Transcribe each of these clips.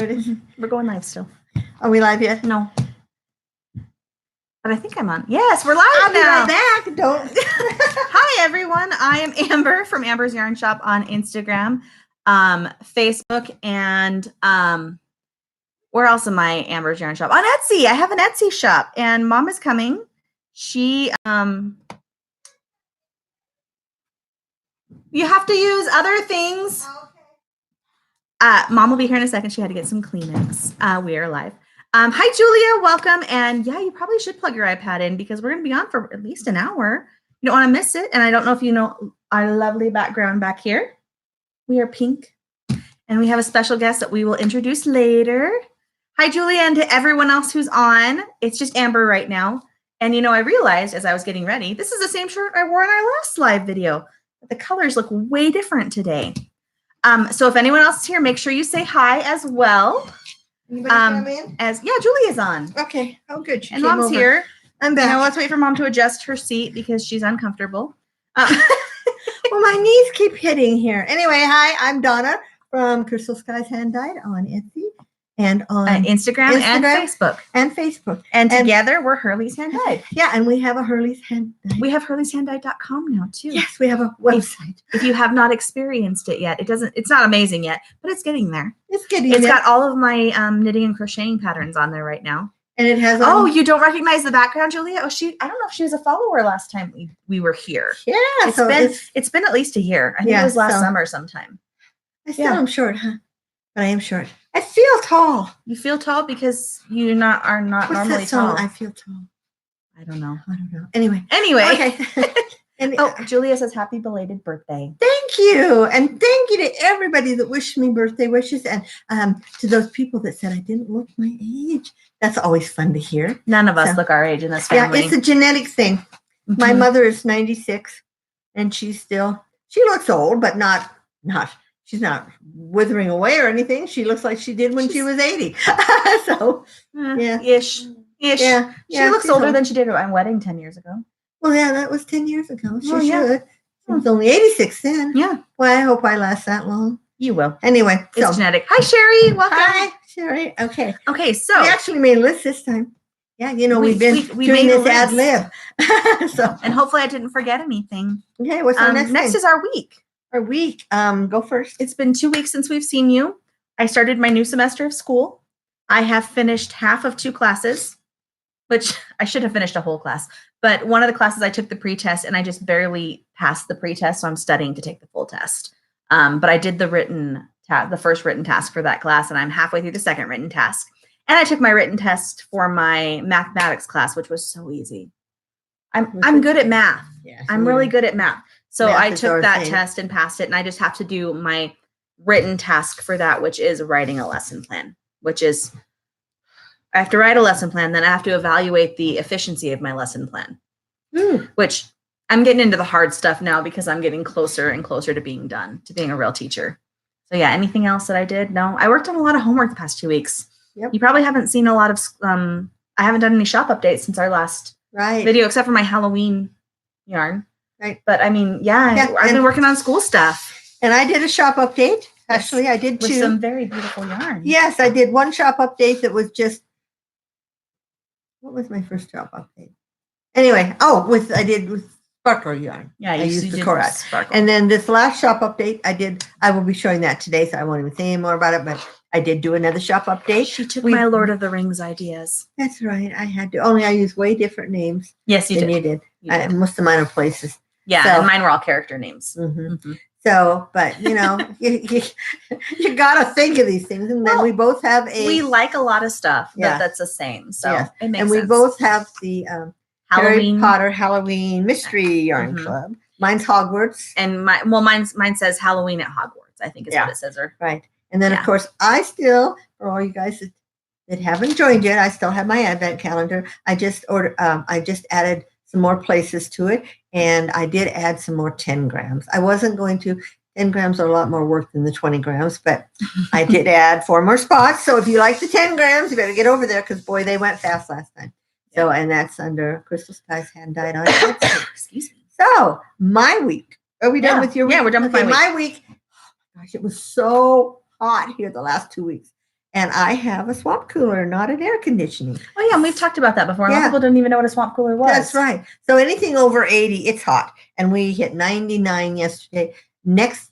It is. We're going live still. Are we live yet? No. But I think I'm on. Yes, we're live I'll now. be right back. Don't. Hi, everyone. I am Amber from Amber's Yarn Shop on Instagram, Facebook, and where else am I? Amber's Yarn Shop on Etsy. I have an Etsy shop, and Mom is coming. She you have to use other things. Mom will be here in a second. She had to get some Kleenex. We are live. Hi, Julia. Welcome. And yeah, you probably should plug your iPad in because we're going to be on for at least an hour. You don't want to miss it. And I don't know if you know our lovely background back here. We are pink. And we have a special guest that we will introduce later. Hi, Julia, and to everyone else who's on. It's just Amber right now. And, you know, I realized as I was getting ready, this is the same shirt I wore in our last live video. But the colors look way different today. So if anyone else is here, make sure you say hi as well. Anybody come in? Julia's on. Okay. Oh, good. She and came Mom's over. here. I'm back. Now let's wait for Mom to adjust her seat because she's uncomfortable. Well, my knees keep hitting here. Anyway, hi, I'm Donna from Crystal Skies Hand Dyed on Etsy and on Instagram and Facebook. And together we're Hurley's Hand Dyed. Yeah, and we have a Hurley's Hand Dyed. We have hurleyshanddyed.com now too. Yes, we have a website. If you have not experienced it yet, it's not amazing yet, but it's getting there. It's got all of my knitting and crocheting patterns on there right now. And it has you don't recognize the background, Julia? I don't know if she was a follower last time we were here. Yeah. It's been at least a year. I think it was last summer sometime. I still am short, huh? But I am short. I feel tall. You feel tall because you are not What's normally that song? tall. I feel tall. I don't know. Anyway. Okay. And Julia says happy belated birthday. Thank you. And thank you to everybody that wished me birthday wishes and to those people that said I didn't look my age. That's always fun to hear. None of us look our age in this family. Yeah, it's a genetic thing. Mm-hmm. My mother is 96 and she looks old, but not she's not withering away or anything. She looks like she did when she was 80. So, yeah. Ish. Yeah. She looks older than she did at my wedding 10 years ago. Well, yeah, that was 10 years ago. She should. She was only 86 then. Yeah. Well, I hope I last that long. You will. Anyway. It's genetic. Hi, Sherry. Welcome. Hi, Sherry. Okay. Okay, so. We actually made a list this time. Yeah, we've been doing this ad lib. And hopefully I didn't forget anything. Okay, what's our next is our week. Our week. Go first. It's been 2 weeks since we've seen you. I started my new semester of school. I have finished half of 2 classes, which I should have finished a whole class. But one of the classes I took the pre-test and I just barely passed the pre-test. So I'm studying to take the full test. But I did the first written task for that class and I'm halfway through the second written task. And I took my written test for my mathematics class, which was so easy. I'm good at math. Yeah, I'm really good at math. So I took that test and passed it. And I just have to do my written task for that, which is writing a lesson plan, which is I have to write a lesson plan. Then I have to evaluate the efficiency of my lesson plan, which I'm getting into the hard stuff now because I'm getting closer and closer to being done, to being a real teacher. So yeah, anything else that I did? No, I worked on a lot of homework the past 2 weeks. Yep. You probably haven't seen a lot of, I haven't done any shop updates since our last video, except for my Halloween yarn. Right. But I mean, I've been working on school stuff. And I did a shop update. Actually, I did 2. With some very beautiful yarn. Yes, I did one shop update that was just, what was my first shop update? Anyway, I did with sparkle yarn. Yeah, I used the Korat. And then this last shop update I will be showing that today, so I won't even say any more about it, but I did do another shop update. She took my Lord of the Rings ideas. That's right. I had to. Only I used way different names. Yes, you did. Most of mine are places. Yeah, and mine were all character names. Mm-hmm. Mm-hmm. So, but you got to think of these things, and then we both have we like a lot and that's the same. So it makes sense. We both have the Harry Potter Halloween Mystery Yarn Club. Mine's Hogwarts, and mine says Halloween at Hogwarts. I think is what it says. Right, and then of course I still, for all you guys that haven't joined yet, I still have my advent calendar. I just added some more places to it, and I did add some more 10 grams. I wasn't going to. 10 grams are a lot more work than the 20 grams, but I did add 4 more spots. So if you like the 10 grams, you better get over there because, boy, they went fast last time. So, and that's under Crystal Skies Hand Dyed on Etsy. Excuse me. So, my week. Are we done with your week? Yeah, we're done with my week. My week. Oh, my gosh, it was so hot here the last 2 weeks. and I have a swamp cooler, not an air conditioning. Oh yeah, and we've talked about that before. A lot of Yeah. people didn't even know what a swamp cooler was. That's right. So anything over 80, it's hot. And we hit 99 yesterday. Next,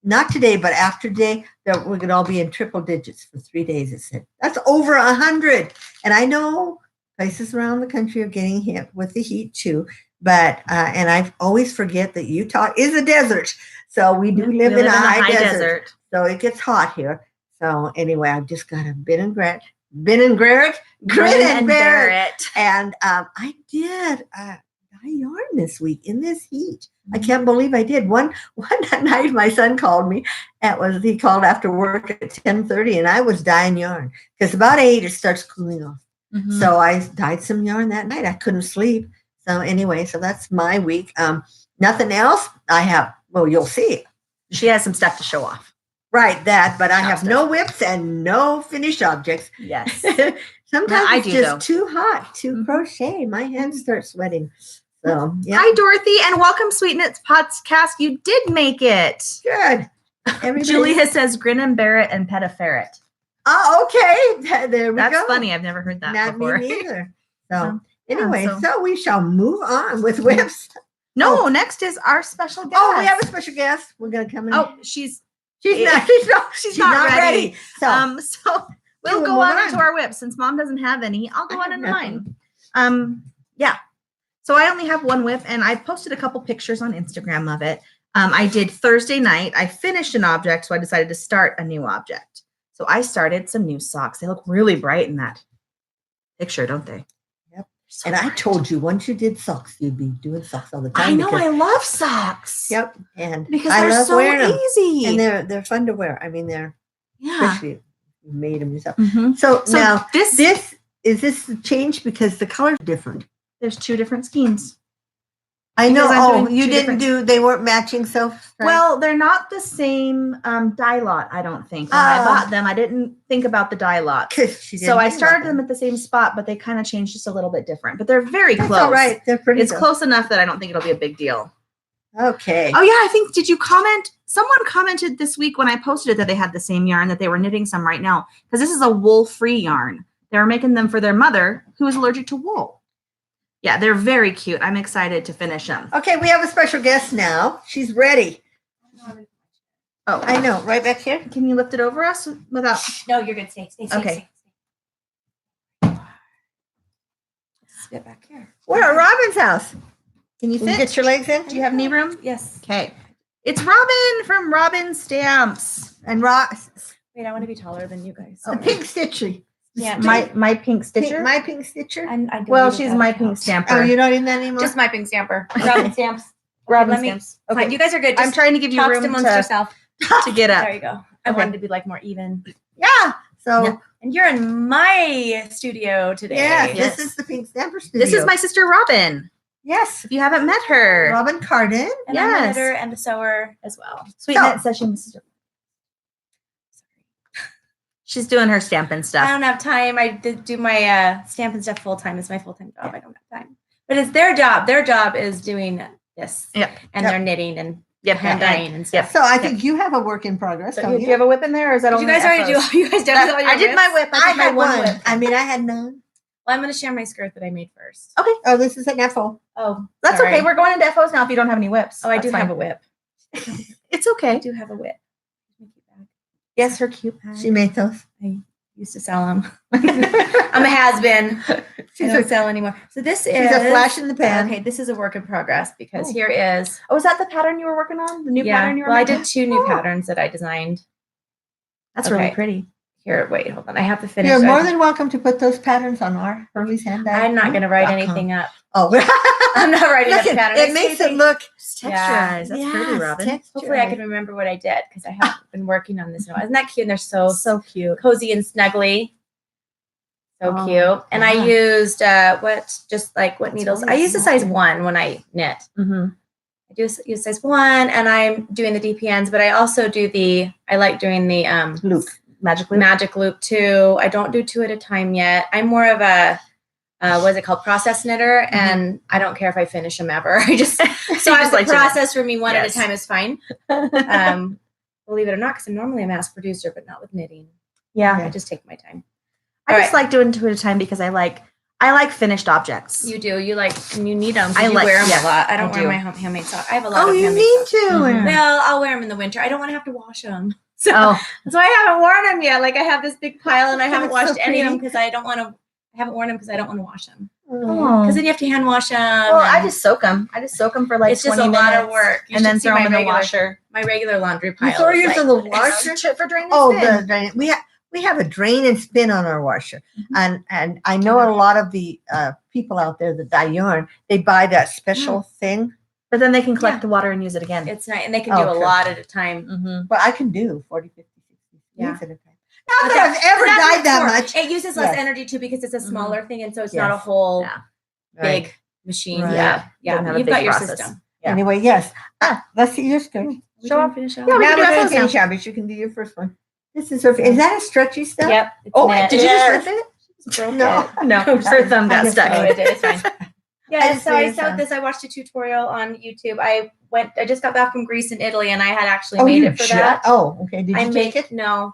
not today, but after today, that we're going to all be in triple digits for 3 days, it said. That's over 100. And I know places around the country are getting hit with the heat too. But, and I always forget that Utah is a desert. So we do live in a high desert. So it gets hot here. So anyway, I've just got a grin and bear it. And I did dye yarn this week in this heat. I can't believe I did. One night my son called me. He called after work at 10:30, and I was dyeing yarn because about 8 it starts cooling off. Mm-hmm. So I dyed some yarn that night. I couldn't sleep. So anyway, so that's my week. Nothing else. You'll see. She has some stuff to show off. Right, but I have no whips and no finished objects. Yes. Sometimes it's just too hot to crochet. My hands start sweating. So, yeah. Hi, Dorothy, and welcome, Sweetness Podcast. You did make it. Good. Julia says, grin and bear it and pet a ferret. Oh, okay. There we go. That's funny. I've never heard that before. Me neither. So, anyway, so we shall move on with whips. No, next is our special guest. Oh, we have a special guest. We're going to come in. Oh, she's not ready. So we'll go on into our whips. Since Mom doesn't have any, I'll go on into mine. Yeah. So I only have one whip, and I posted a couple pictures on Instagram of it. I did Thursday night. I finished an object, so I decided to start a new object. So I started some new socks. They look really bright in that picture, don't they? Yep. So and bright. I told you once you did socks, you'd be doing socks all the time. I know. I love socks. Yep. And because they're so easy. And they're fun to wear. I mean, especially you made them yourself. Mm-hmm. So now this the change because the color's different. There's 2 different skeins. I know. You didn't they weren't matching. So well, they're not the same dye lot. I don't think when I bought them, I didn't think about the dye lot. So I started them at the same spot, but they kind of changed just a little bit different. But they're very close. All right, they're pretty. It's close enough that I don't think it'll be a big deal. Okay. Oh yeah, did you comment? Someone commented this week when I posted it that they had the same yarn, that they were knitting some right now because this is a wool-free yarn. They were making them for their mother who is allergic to wool. Yeah, they're very cute. I'm excited to finish them. Okay, we have a special guest now. She's ready. Oh, I know. Right back here. Can you lift it over us without? No, you're good. Stay. Okay. Let's get back here. We're at Robin's house. Can you fit? Get your legs in? Do you have knee room? Yes. Okay. It's Robin from Robin Stamps. And Wait, I want to be taller than you guys. The pink stitcher. Yeah, my pink stitcher. My pink stitcher. She's my pink stamper. Oh, you're not in that anymore. Just my pink stamper. Robin Stamps. Robin Stamps. Okay, fine. You guys are good. I'm trying to give you room to get up. There you go. I wanted to be like more even. Yeah. So and you're in my studio today. Yeah. This is the pink stamper studio. This is my sister Robin. Yes. If you haven't met her, Robin Cardin. And I'm a knitter and a sewer as well. Sweetness session. She's doing her stamping stuff. I don't have time. I do my stamping stuff full time. It's my full time job. I don't have time. But it's their job. Their job is doing this. Yep. And they're knitting and hand dyeing and stuff. So I think you have a work in progress. Do you have a whip in there, or is that only? You guys already do. You guys definitely. I did my whip. I had one whip. I mean, I had none. Well, I'm going to share my skirt that I made first. Okay. Oh, this is an FO. Oh, that's okay. We're going into FOs now. If you don't have any whips. Oh, I do have a whip. It's okay. I do have a whip. Yes, her cute bag. She made those. I used to sell them. I'm a has-been. I don't sell anymore. So this is a flash in the pan. Okay, this is a work in progress because here is. Oh, is that the pattern you were working on? The new pattern you were making? I did 2 new patterns that I designed. That's really pretty. Here, wait, hold on. I have to finish. You're more than welcome to put those patterns on our Hurley's handbag. I'm not going to write anything up. Oh, I'm not writing up the pattern. It makes it look texturized. That's pretty, Robin. Hopefully, I can remember what I did because I haven't been working on this. Isn't that cute? And they're so cute, cozy and snuggly. So cute. And I used what needles? I use a size 1 when I knit. Mm-hmm. I do use size 1, and I'm doing the DPNs, but I also do I like doing the loop. Magic loop too. I don't do 2 at a time yet. I'm more of a what is it called? Process knitter, and I don't care if I finish them ever. I just the process for me 1 at a time is fine. Believe it or not, because I'm normally a mass producer, but not with knitting. Yeah. I just take my time. I just like doing two at a time because I like finished objects. You do. You need them. I you wear them yeah, a lot. I don't I wear do. my handmade socks. I have a lot Oh, of you handmade need socks. to. Well, I'll wear them in the winter. I don't want to have to wash them. So, Oh, so I haven't worn them yet. Like I have this big pile and I haven't That's so washed any of them pretty. because I don't want to. I haven't worn them because I don't want to wash them. Oh. Because then you have to hand wash them. Well, I just soak them. I just soak them for like it's just 20 a minutes. lot of work. You and then should see throw them in the regular- washer. My regular laundry pile. You throw is yours like in the this. washer? For drain and Oh, spin. the drain. We have a drain and spin on our washer, Mhm. and I know a lot of the people out there that dye yarn, they buy that special thing. But then they can collect Yeah. the water and use it again. It's nice, and they can Oh, do a true. lot at a time. Mm-hmm. But I can do 40, 50, 60 Yeah. at a time. Not But that I've ever that's dyed what that it's for. much. It uses less Yes. energy too because it's a Mhm. smaller thing, and so it's not a Yes. whole Yeah. big Right. machine. Right. Yeah. Don't have a You've big got your process. system. Yeah. Anyway, yes. Let's see your skirt. We Show didn't off. finish Yeah, off. we Now can do we're our going to clothes now. finish Abby. You can do your first one. This is her. Is that a stretchy stuff? Yep. It's Oh, knit. did you Yes. just rip it? Broke No. it. No, her thumb got I stuck. No, it did. It's fine. Yeah, just so I finished sewed that. this. I watched a tutorial on YouTube. I just got back from Greece and Italy, and I had actually Oh, made you it for just? that. Oh, okay. Did I you made take it? No.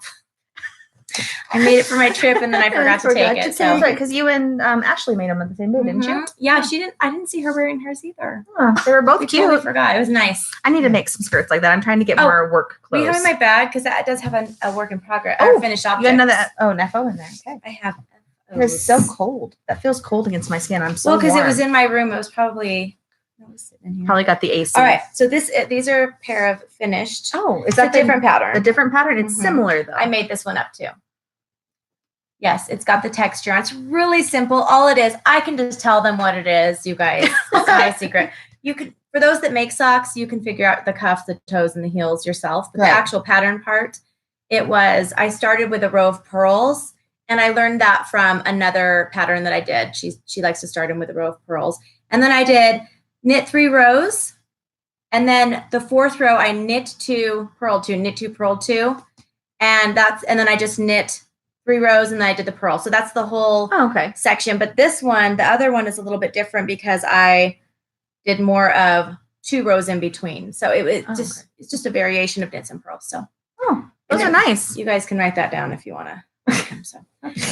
I made it for my trip, and then I forgot to forgot take to it. So. That's right, because you and Ashley made them at the same day, didn't you? Mhm. Yeah, she didn't. I didn't see her wearing hers either. Oh, they were both We cute. totally forgot. It was nice. I need to make some skirts like that. I'm trying to get Oh, more work We clothes. have in my bag because that does have a work in progress. Oh, Or finished object. you had another an FO in there. Okay. I have. It is so cold. That feels cold against my skin. I'm so Well, because it warm. was in my room. It was probably. It was sitting in here. Probably got the AC. All right. So these are a pair of finished. Oh, is It's that a different pattern. the different pattern? It's Mhm. similar though. I made this one up too. Yes, it's got the texture. It's really simple. All it is, I can just tell them what it is, you guys. It's my secret. You could, for those that make socks, you can figure out the cuffs, the toes, and the heels yourself. But Right. the actual pattern part, I started with a row of pearls, and I learned that from another pattern that I did. She likes to start in with a row of pearls. And then I did knit 3 rows, and then the 4th row I knit 2, purl 2, knit 2, purl 2, and then I just knit 3 rows, and then I did the purl. So that's the whole Oh, okay. section. But this one, the other one is a little bit different because I did more of 2 rows in between. So it's just a variation of knits and purls. So Those are nice. you guys can write that down if you want to. So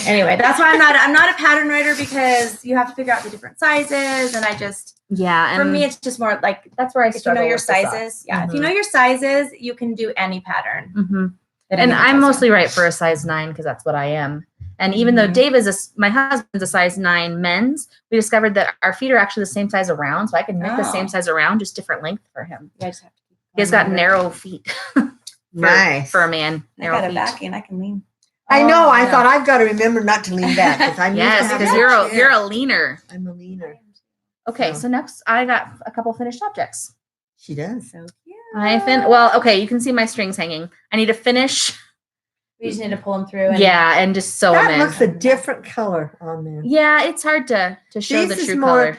anyway, that's why I'm not a pattern writer because you have to figure out the different sizes, and I just Yeah, and for me it's just more like that's where I if you struggle know your with the socks. sizes. Yeah, if you know your sizes, you can do any pattern. Mm-hmm. that And anyone I'm tells you. mostly right for a size 9 because that's what I am. And even though Mhm. Dave my husband's a size 9 men's, we discovered that our feet are actually the same size around, so I can knit the same Oh. size around, just different length for him. You just have to keep He has going got over. narrow feet Nice. for a man. I Narrow got a feet. back and I can lean. I know. Oh, I yeah. thought I've got to remember not to lean back because I'm Yes, used to because having you're that. a leaner. I'm a leaner. Okay, So- so next I got a couple finished objects. She does. So cute. Well, okay, you can see my strings hanging. I need to finish. We just need to pull them through. And Yeah, and just sew them That in. looks a different color on there. Yeah, it's hard to show This the is true more color.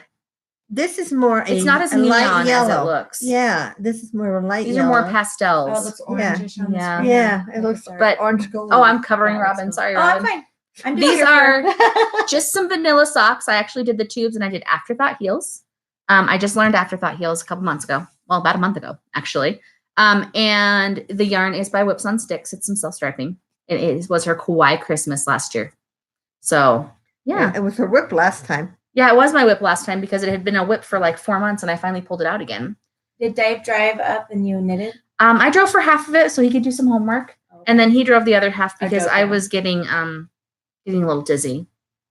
This is more It's not as a light neon as yellow. it looks. Yeah, this is more of a light These yellow. are more Oh, it pastels. looks Yeah. orangish on the Yeah. screen. Yeah, it looks But- orange gold. Oh, I'm covering That looks Robin. cool. Sorry, Oh, I'm Robin. fine. I'm just These here are for- just some vanilla socks. I actually did the tubes and I did afterthought heels. I just learned afterthought heels a couple months ago. Well, about a month ago, actually. And the yarn is by Whips on Sticks. It's some self-striping. Was her Kawaii Christmas last year. So, yeah. It was a whip last time. Yeah, it was my whip last time because it had been a whip for like 4 months and I finally pulled it out again. Did Dave drive up and you knitted? I drove for half of it so he could do some homework. And then he drove the other half I because drove I down. was getting a little dizzy.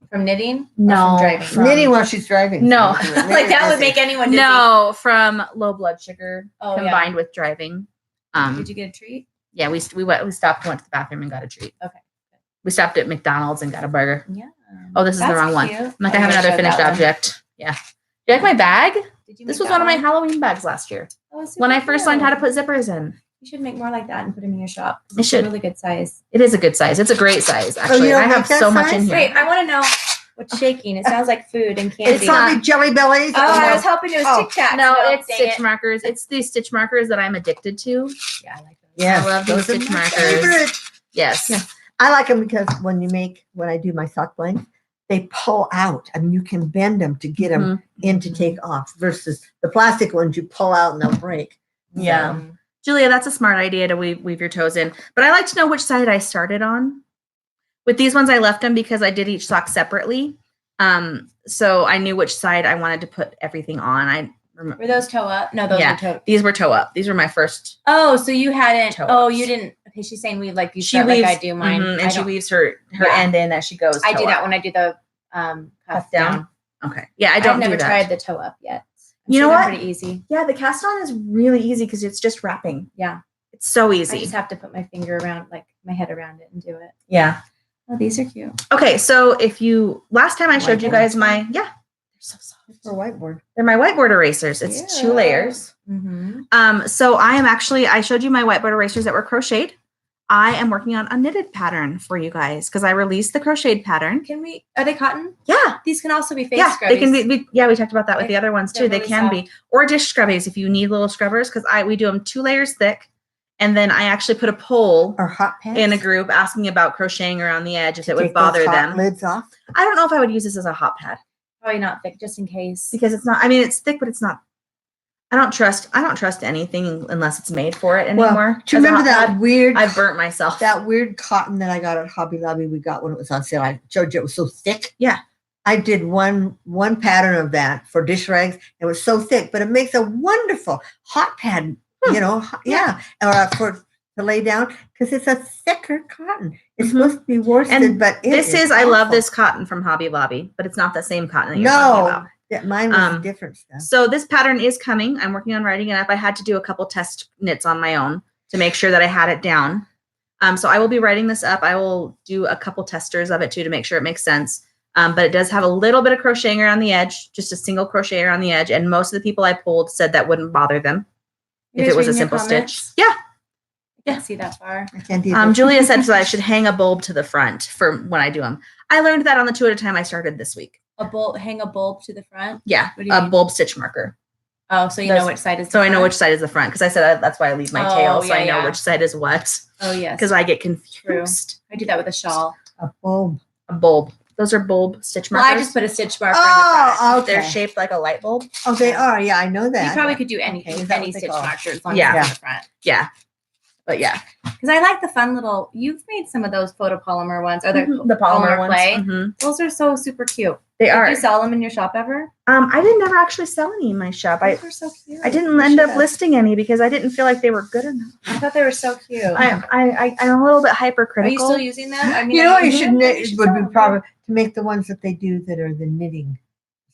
From knitting? Or No, from driving? from- Knitting while she's driving. No. Like that would make anyone dizzy. No, from low blood sugar Oh, yeah. combined with driving. Did you get a treat? Yeah, we stopped and went to the bathroom and got a treat. Okay. We stopped at McDonald's and got a burger. Yeah. Oh, this is the That's wrong one. cute. I'm like, Oh, I have you another showed finished that one. object. Yeah. Do you like my bag? Did you This make was that one of my Halloween bags last year. Oh, super When I first learned how to cute. put zippers in. You should make more like that and put them in your shop. I should. A really good size. It is a good size. It's a great size, actually. you I don't have like that so much in size? here. Wait, I want to know what's shaking. It sounds like food and candy. It's probably Jelly Bellies. Oh, I no. was hoping it was Oh, Tic Tacs. No, it's dang stitch it. markers. It's these stitch markers that I'm addicted to. Yeah, I like those. Yeah, I love these those are stitch my markers. favorite. Yes. Yeah. I like them because when I do my sock blanks, they pull out. I mean, you can bend them to get them Mhm. in to take off versus the plastic ones you pull out and they'll break. Yeah. Um, Julia, that's a smart idea to weave your toes in. But I like to know which side I started on. With these ones, I left them because I did each sock separately. So I knew which side I wanted to put everything on. I remember. Were those toe up? No, those were toe. These were toe up. These were my first. Oh, so you hadn't. Toe Oh, ups. you didn't. Okay, she's saying weave like you She said, weaves, like I do mine. and she weaves her end in as she goes. I do that up. when I do the cuff down. Okay. Yeah, I don't. I've never do that. tried the toe up yet. You know what? Pretty easy. Yeah, the cast on is really easy because it's just wrapping. Yeah, it's so easy. I just have to put my finger around, like my head around it, and do it. Yeah. Oh, these are cute. Okay, so if you last time I showed you guys my they're so soft. For whiteboard. They're my whiteboard erasers. It's 2 layers. Mm-hmm. So I showed you my whiteboard erasers that were crocheted. I am working on a knitted pattern for you guys because I released the crocheted pattern. Are they cotton? Yeah. These can also be face Yeah, scrubbies. they can be. We talked about that with the other ones too. They're They really can be, or dish scrubbies if you need little scrubbers. Because we do them 2 layers thick, and then I actually put a poll Or hot pants. in a group asking about crocheting around the edge if it would Take those bother hot them. lids off. I don't know if I would use this as a hot pad Probably not thick, just in case. because it's not. I mean, it's thick, but it's not. I don't trust anything unless it's made for it anymore. Well, do you As a remember hot that pad, weird? I burnt myself. That weird cotton that I got at Hobby Lobby. We got when it was on sale. I showed you it was so thick. Yeah. I did one pattern of that for dish rags. It was so thick, but it makes a wonderful hot pad. You know, yeah, or to lay down because it's a thicker cotton. It's supposed to be worsted, And but I love this cotton from Hobby Lobby, but it's not the same cotton that you're talking about. Yeah, mine was different stuff. So this pattern is coming. I'm working on writing it up. I had to do a couple test knits on my own to make sure that I had it down. So I will be writing this up. I will do a couple testers of it too to make sure it makes sense. But it does have a little bit of crocheting around the edge, just a single crochet around the edge. And most of the people I polled said that wouldn't bother them if it was a simple stitch. Yeah. I can't see that far. I can't do that. Julia said that I should hang a bulb to the front for when I do them. I learned that on the 2 at a time I started this week. Hang a bulb to the front? Yeah, What do you a mean? bulb stitch marker. Oh, so you know which side is the So I know front? which side is the front because I said that's why I leave my tail, so yeah, I know yeah. which side is what. Oh, yes. Because I get confused. I do that with a shawl. A bulb. A bulb. Those are bulb stitch Well, markers. I just put a stitch marker in the front. Oh, okay. They're shaped like a light bulb. Oh, they are. Yeah, I know that. You probably could do anything Okay, is with that any what they stitch call it? marker as long Yeah. as it's in the front. Yeah. But yeah. Because I like the fun little, you've made some of those photopolymer ones. Or The polymer ones. clay. Mhm. Those are so super cute. They Did are. you sell them in your shop ever? I didn't never actually sell any in my shop. Those are so cute. I didn't You end up should've. listing any because I didn't feel like they were good enough. I thought they were so cute. I'm a little bit Are hypercritical. you still using them? I mean, You know what you should them? knit would sell be them. probably to make the ones that they do that are the knitting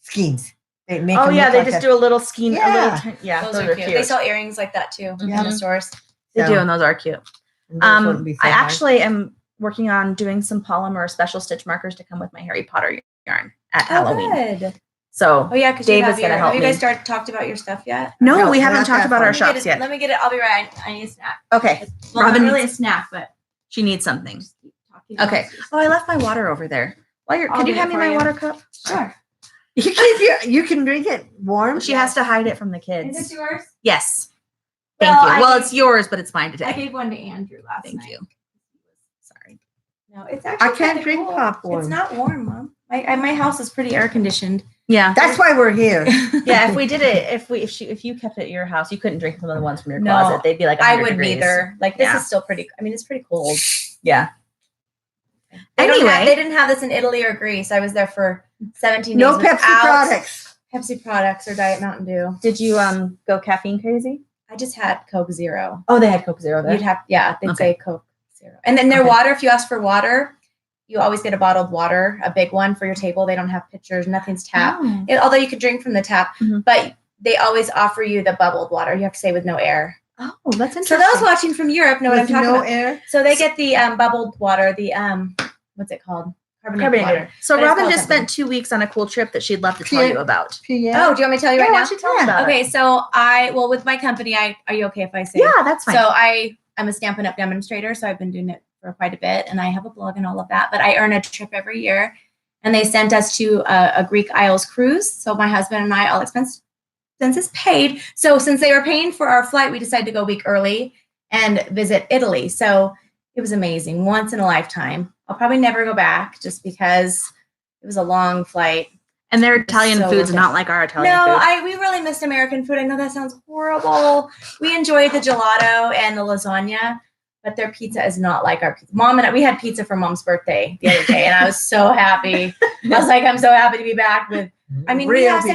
schemes. They make Oh them yeah, look they like just a- do a little skein. Yeah. Those are cute. They sell earrings like that too in Yeah. the stores. They do, So, and those are cute. and those wouldn't be so I hard. actually am working on doing some polymer special stitch markers to come with my Harry Potter yarn at Halloween. Good. So Oh yeah, because Dave is gonna help Have you guys me. talked about your stuff yet? no, No, we we're haven't not talked that about far. our Let shops yet. Let me get it. I'll be right. I need a snack. Okay, Well, Robin not really a needs- snack, but she needs something. just keep talking. Okay. Oh, I left my water over there. While I'll could you get hand it me for my you. water cup? Sure. You can drink it warm. She has to hide it from the Is kids. this yours? Yes. Thank Well, you. I Well, gave- it's yours, but it's mine I today. gave one to Andrew last Thank night. you. Sorry. No, it's actually. I can't kinda drink cool. popcorn. It's not warm, Mom. My house is pretty air conditioned. Yeah. That's why we're here. Yeah, if we did it, if you kept it at your house, you couldn't drink some of the ones from your No, closet. They'd be like I 100 wouldn't degrees. either. Like this Yeah. is still pretty. I mean, it's pretty cold. Yeah. They don't Anyway. have- they didn't have this in Italy or Greece. I was there for 17 No days. Pepsi without products. Pepsi products or Diet Mountain Dew. Did you go caffeine crazy? I just had Coke Zero. Oh, they had Coke Zero there. You'd have, yeah, they'd Okay. say Coke Zero. And then their Okay. water, if you ask for water, you always get a bottled water, a big one for your table. They don't have pitchers, nothing's tapped. Oh. Although you can drink from the tap, Mhm. but they always offer you the bubbled water. You have to say with no air. Oh, that's So interesting. those watching from Europe know what I'm With talking no about. air. So they get the bubbled water, the what's it called? Carbonated water. So But it's Robin called just something. spent 2 weeks on a cool trip that she'd love to tell Yeah. you about. Yeah. Oh, do you want me to tell you Yeah, right why now? don't you tell me about it? Okay, so with my company, are you okay if I say? Yeah, that's fine. So I'm a Stampin' Up! Demonstrator, so I've been doing it for quite a bit, and I have a blog and all of that. But I earn a trip every year, and they sent us to a Greek Isles cruise. So my husband and I, all expenses paid. So since they were paying for our flight, we decided to go a week early and visit Italy. So it was amazing, once in a lifetime. I'll probably never go back just because it was a long flight. And their Italian so food's worth it. not like our Italian No, food. we really missed American food. I know that sounds horrible. We enjoyed the gelato and the lasagna, but their pizza is not like our pizza. Mom and we had pizza for Mom's birthday the other day, and I was so happy. I was like, I'm so happy to be back with. I mean, we have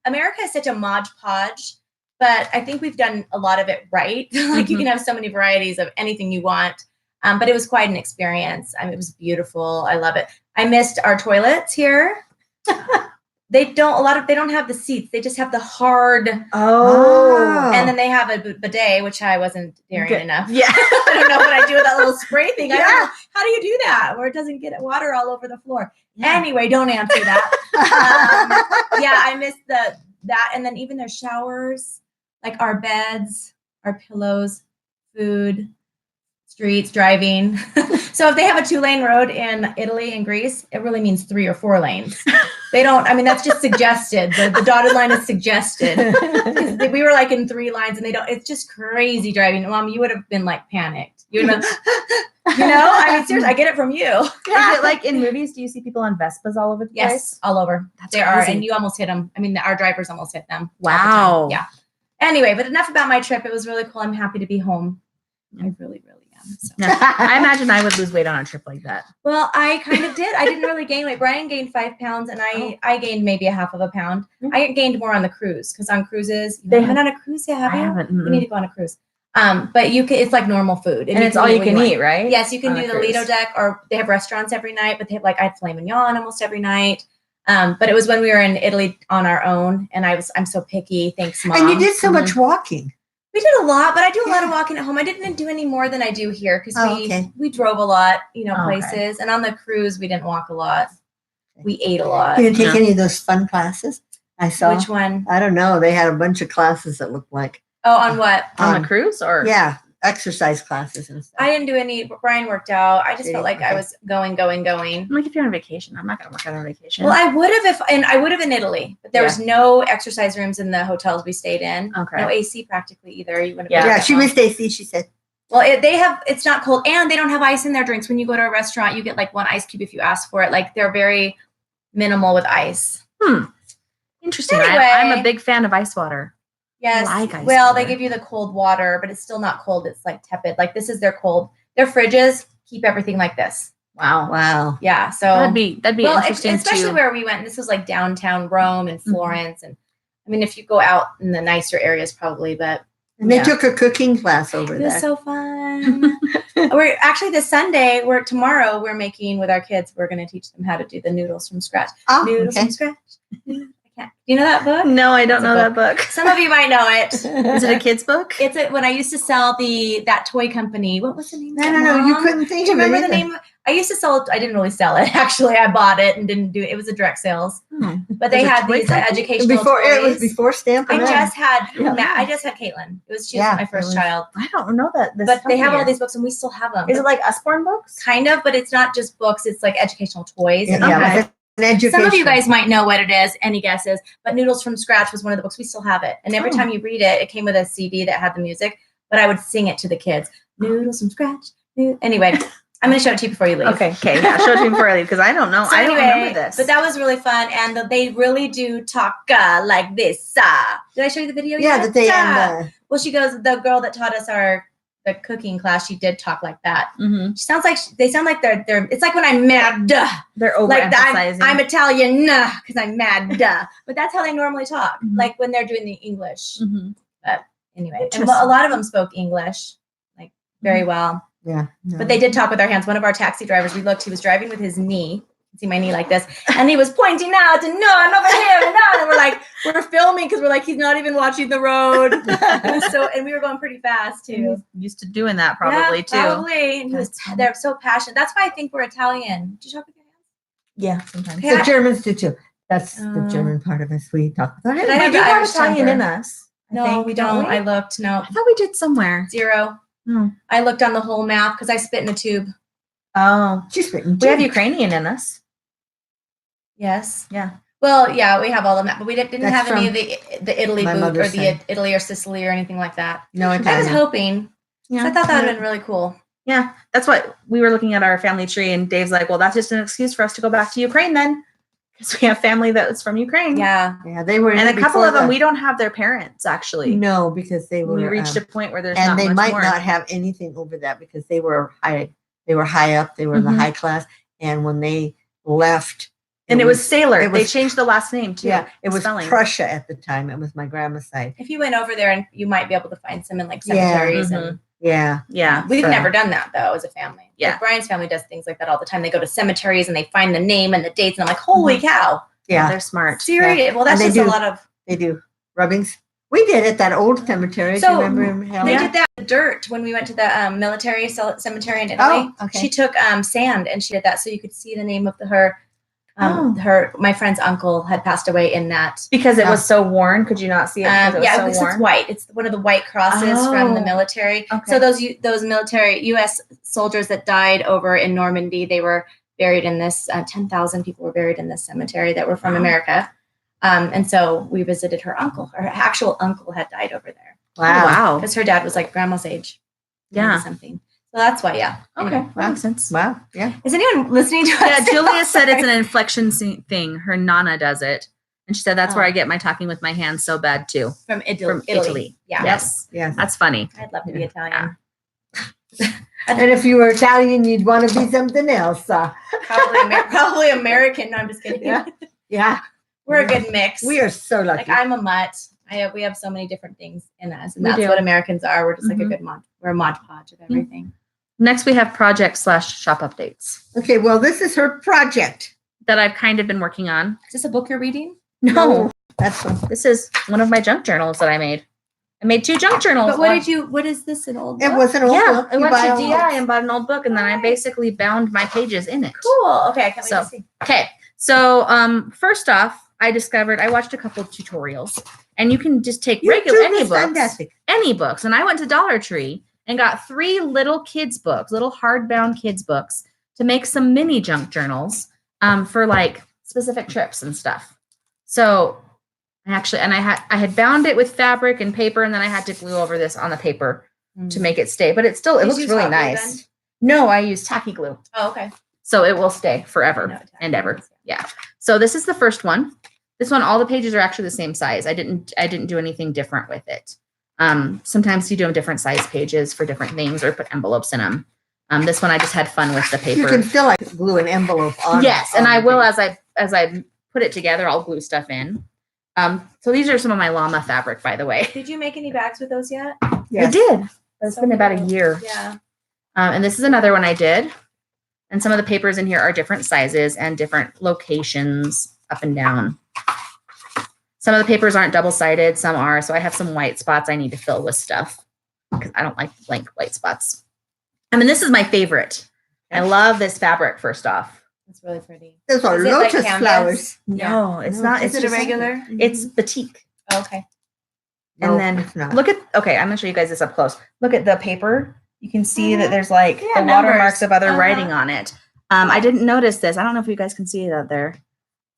America is such a Mod Podge, but I think we've done a lot of it right. Like you can have so many varieties of anything you want. But it was quite an experience. I mean, it was beautiful. I love it. I missed our toilets here. They don't have the seats. They just have the hard. Oh. And then they have a bidet, which I wasn't daring enough. Yeah. I don't know what I do with that little spray thing. I don't know. How do you do that where it doesn't get water all over the floor? Yeah. Anyway, don't answer that. I missed that. And then even their showers, like our beds, our pillows, food, streets, driving. So if they have a 2-lane road in Italy and Greece, it really means 3 or 4 lanes. They don't, I mean, that's just suggested. The dotted line is suggested. We were like in 3 lines and it's just crazy driving. Mom, you would have been like panicked. You would have been, I mean, seriously, I get it from you. Is it like in movies, do you see people on Vespas all over the place? Yes, all over. That's there crazy. are, and you almost hit them. I mean, our drivers almost hit them. Wow. Yeah. Anyway, but enough about my trip. It was really cool. I'm happy to be home. I really, really am. So. No, I imagine I would lose weight on a trip like that. Well, I kind of did. I didn't really gain weight. Brian gained 5 pounds, and I gained maybe a half of a pound. I gained more on the cruise because on cruises, you haven't been on a cruise yet, have you? I haven't. You need to go on a cruise. But you can. It's like normal food, and it's all you can eat, right? Yes, you can do the Lido deck, or they have restaurants every night. But they have I had filet mignon almost every night. But it was when we were in Italy on our own, and I'm so picky. Thanks, Mom. And you did so much walking. We did a lot, but I do a lot of walking at home. I didn't do any more than I do here because we drove a lot, places. And on the cruise, we didn't walk a lot. We ate a lot. You didn't take any of those fun classes? I saw. Which one? I don't know. They had a bunch of classes that looked like. Oh, on what? On the cruise, or yeah, exercise classes and stuff. I didn't do any. Brian worked out. I just felt like I was going. I'm like, if you're on vacation, I'm not going to work out on vacation. Well, I would have in Italy, but there was no exercise rooms in the hotels we stayed in. Okay. No AC practically either. You wouldn't. Yeah, she missed AC. She said. Well, it's not cold, and they don't have ice in their drinks. When you go to a restaurant, you get like 1 ice cube if you ask for it. Like they're very minimal with ice. Interesting. Anyway, I'm a big fan of ice water. Yes. Like they give you the cold water, but it's still not cold. It's like tepid. Like this is their cold. Their fridges keep everything like this. Wow. Yeah. So that'd be interesting, especially where we went. And this was like downtown Rome and Florence, and I mean, if you go out in the nicer areas, probably. But and they took a cooking class over there. It was so fun. We're actually tomorrow we're making with our kids. We're going to teach them how to do the noodles from scratch. Noodles from scratch. Do you know that book? No, I don't know that book. Some of you might know it. Is it a kid's book? It's when I used to sell that toy company. What was the name? No, you couldn't think of it. Remember the name? I used to sell it. I didn't really sell it. Actually, I bought it and didn't do it. It was a direct sales. But they had these educational toys. It was before Stampin' Up. I just had Caitlin. She was my first child. I don't know that. But they have all these books, and we still have them. Is it like Usborne books? Kind of, but it's not just books. It's like educational toys. Some of you guys might know what it is. Any guesses? But Noodles from Scratch was one of the books. We still have it. And every time you read it, it came with a CD that had the music. But I would sing it to the kids. Noodles from Scratch. Anyway, I'm going to show it to you before you leave. Okay. Yeah, show it to me before I leave because I don't know. So I don't remember this. But that was really fun. And they really do talk like this. Did I show you the video yet? Yeah, well, she goes, the girl that taught us the cooking class, she did talk like that. She sounds like they sound like they're it's like when I'm mad, they're overemphasizing. Like I'm Italian because I'm mad, but that's how they normally talk, like when they're doing the English. But anyway, and a lot of them spoke English like very well. Yeah, but they did talk with their hands. One of our taxi drivers, he was driving with his knee. See my knee like this, and he was pointing out and no, I'm over here, and we're filming because we're like he's not even watching the road. And we were going pretty fast too. Used to doing that probably too. Probably. And they're so passionate. That's why I think we're Italian. Do you talk with your hands? Yeah, sometimes. The Germans do too. That's the German part of us. We talk with our hands. We do have Italian in us. No, we don't. I looked. No, I thought we did somewhere. 0. I looked on the whole map because I spit in a tube. Oh, she's spitting. We have Ukrainian in us. Yes. Yeah. Well, yeah, we have all of that, but we didn't have any of the Italy boot or the Italy or Sicily or anything like that. No, I was hoping. Yeah. I thought that would have been really cool. Yeah. That's what we were looking at our family tree, and Dave's like, well, that's just an excuse for us to go back to Ukraine then. because we have family that was from Ukraine. Yeah. Yeah, they were. And a couple before of them, the- we don't have their parents actually. No, because they were. We reached a point where there's and not they much might more. not have anything over that because they were high. They were high up. They were in the Mhm. high class, and when they left, And it was Sailor. it They was- changed the last name too. yeah, it was spelling. Prussia at the time. It was my grandma's side. If you went over there, and you might be able to find some in like Yeah. cemeteries Mhm. and Yeah, Yeah. we've So- never done that though as a family. Yeah. Like Brian's family does things like that all the time. They go to cemeteries and they find the name and the dates, and I'm like, holy cow! yeah, They're smart. Serious. Well, that's And they just a do. lot of. they do rubbings. We did at that old cemetery. So, do you remember? Helen? They did that with dirt when we went to the military cemetery in Italy. Oh, okay. She took sand and she did that so you could see the name of her. Oh. My friend's uncle had passed away in that. Because it was so worn. Could you not see it? Because it was Yeah, so it's worn? white. It's one of the white crosses from the Oh. military. Okay. So those military U.S. soldiers that died over in Normandy, they were buried in this. 10,000 people were buried in this cemetery that were from Wow. America. And so we visited her uncle. Her actual uncle had died over there Wow. Wow. because her dad was like grandma's age. Yeah. Something. So that's why, yeah. Okay. Anyway. That makes sense. Wow. Yeah. Is anyone listening to us? Yeah, Julia said it's Sorry. an inflection thing. Her Nana does it. And she said that's where Oh. I get my talking with my hands so bad too. From Italy. From Italy. Yeah. Yes. Yes. That's funny. I'd love to be Italian. And if you were Italian, you'd want to be something else. Probably American. No, I'm just kidding. Yeah. Yeah. We're a good mix. We are so lucky. Like I'm a mutt. We have so many different things in us, and We that's do. what Americans are. We're just like a Mhm. good mod. We're a mod podge of everything. Next, we have project/shop updates Okay. Well, this is her project. that I've kind of been working on. Is this a book you're reading? No, That's one. this is one of my junk journals that I made. I made 2 junk journals. But what is this, an old It book? was an old Yeah, book. I You went buy to all DI books. and bought an old book, and then I Alright. basically bound my pages in it. Cool. Okay, I can't wait So- to see. Okay, so first off, I watched a couple of tutorials, and you can just take regular YouTube any is books, fantastic. and I went to Dollar Tree and got 3 little kids books, little hardbound kids books, to make some mini junk journals for like specific trips and stuff. So I had bound it with fabric and paper, and then I had to glue over this on the paper to make it stay. But it Did you looks use really hot glue nice. then? No, I use tacky glue, Oh, okay. so it will stay forever No, it's and ever. fine. Yeah. So this is the first one. This one, all the pages are actually the same size. I didn't do anything different with it. Sometimes you do different size pages for different things or put envelopes in them. This one I just had fun with the paper. You can still like glue an envelope on. Yes, and on I the will page. as I put it together, I'll glue stuff in. So these are some of my llama fabric, by the way. Did you make any bags with those yet? Yes. I did. It's So been about a cool. year. Yeah. And this is another one I did. And some of the papers in here are different sizes and different locations up and down. Some of the papers aren't double-sided, some are. So I have some white spots I need to fill with stuff because I don't like blank white spots. I mean, this is my favorite. I love this fabric, first off. It's really pretty. Those are Is it like lotus canvas? flowers. No, it's No, not. Is It's it a just- regular? It's batik. Oh, okay. And No, then it's not. look at, okay, I'm gonna show you guys this up close. Look at the paper. You can see that there's like Yeah, the numbers. watermarks of other Uh-huh. writing on it. I didn't notice this. I don't know if you guys can see it out there.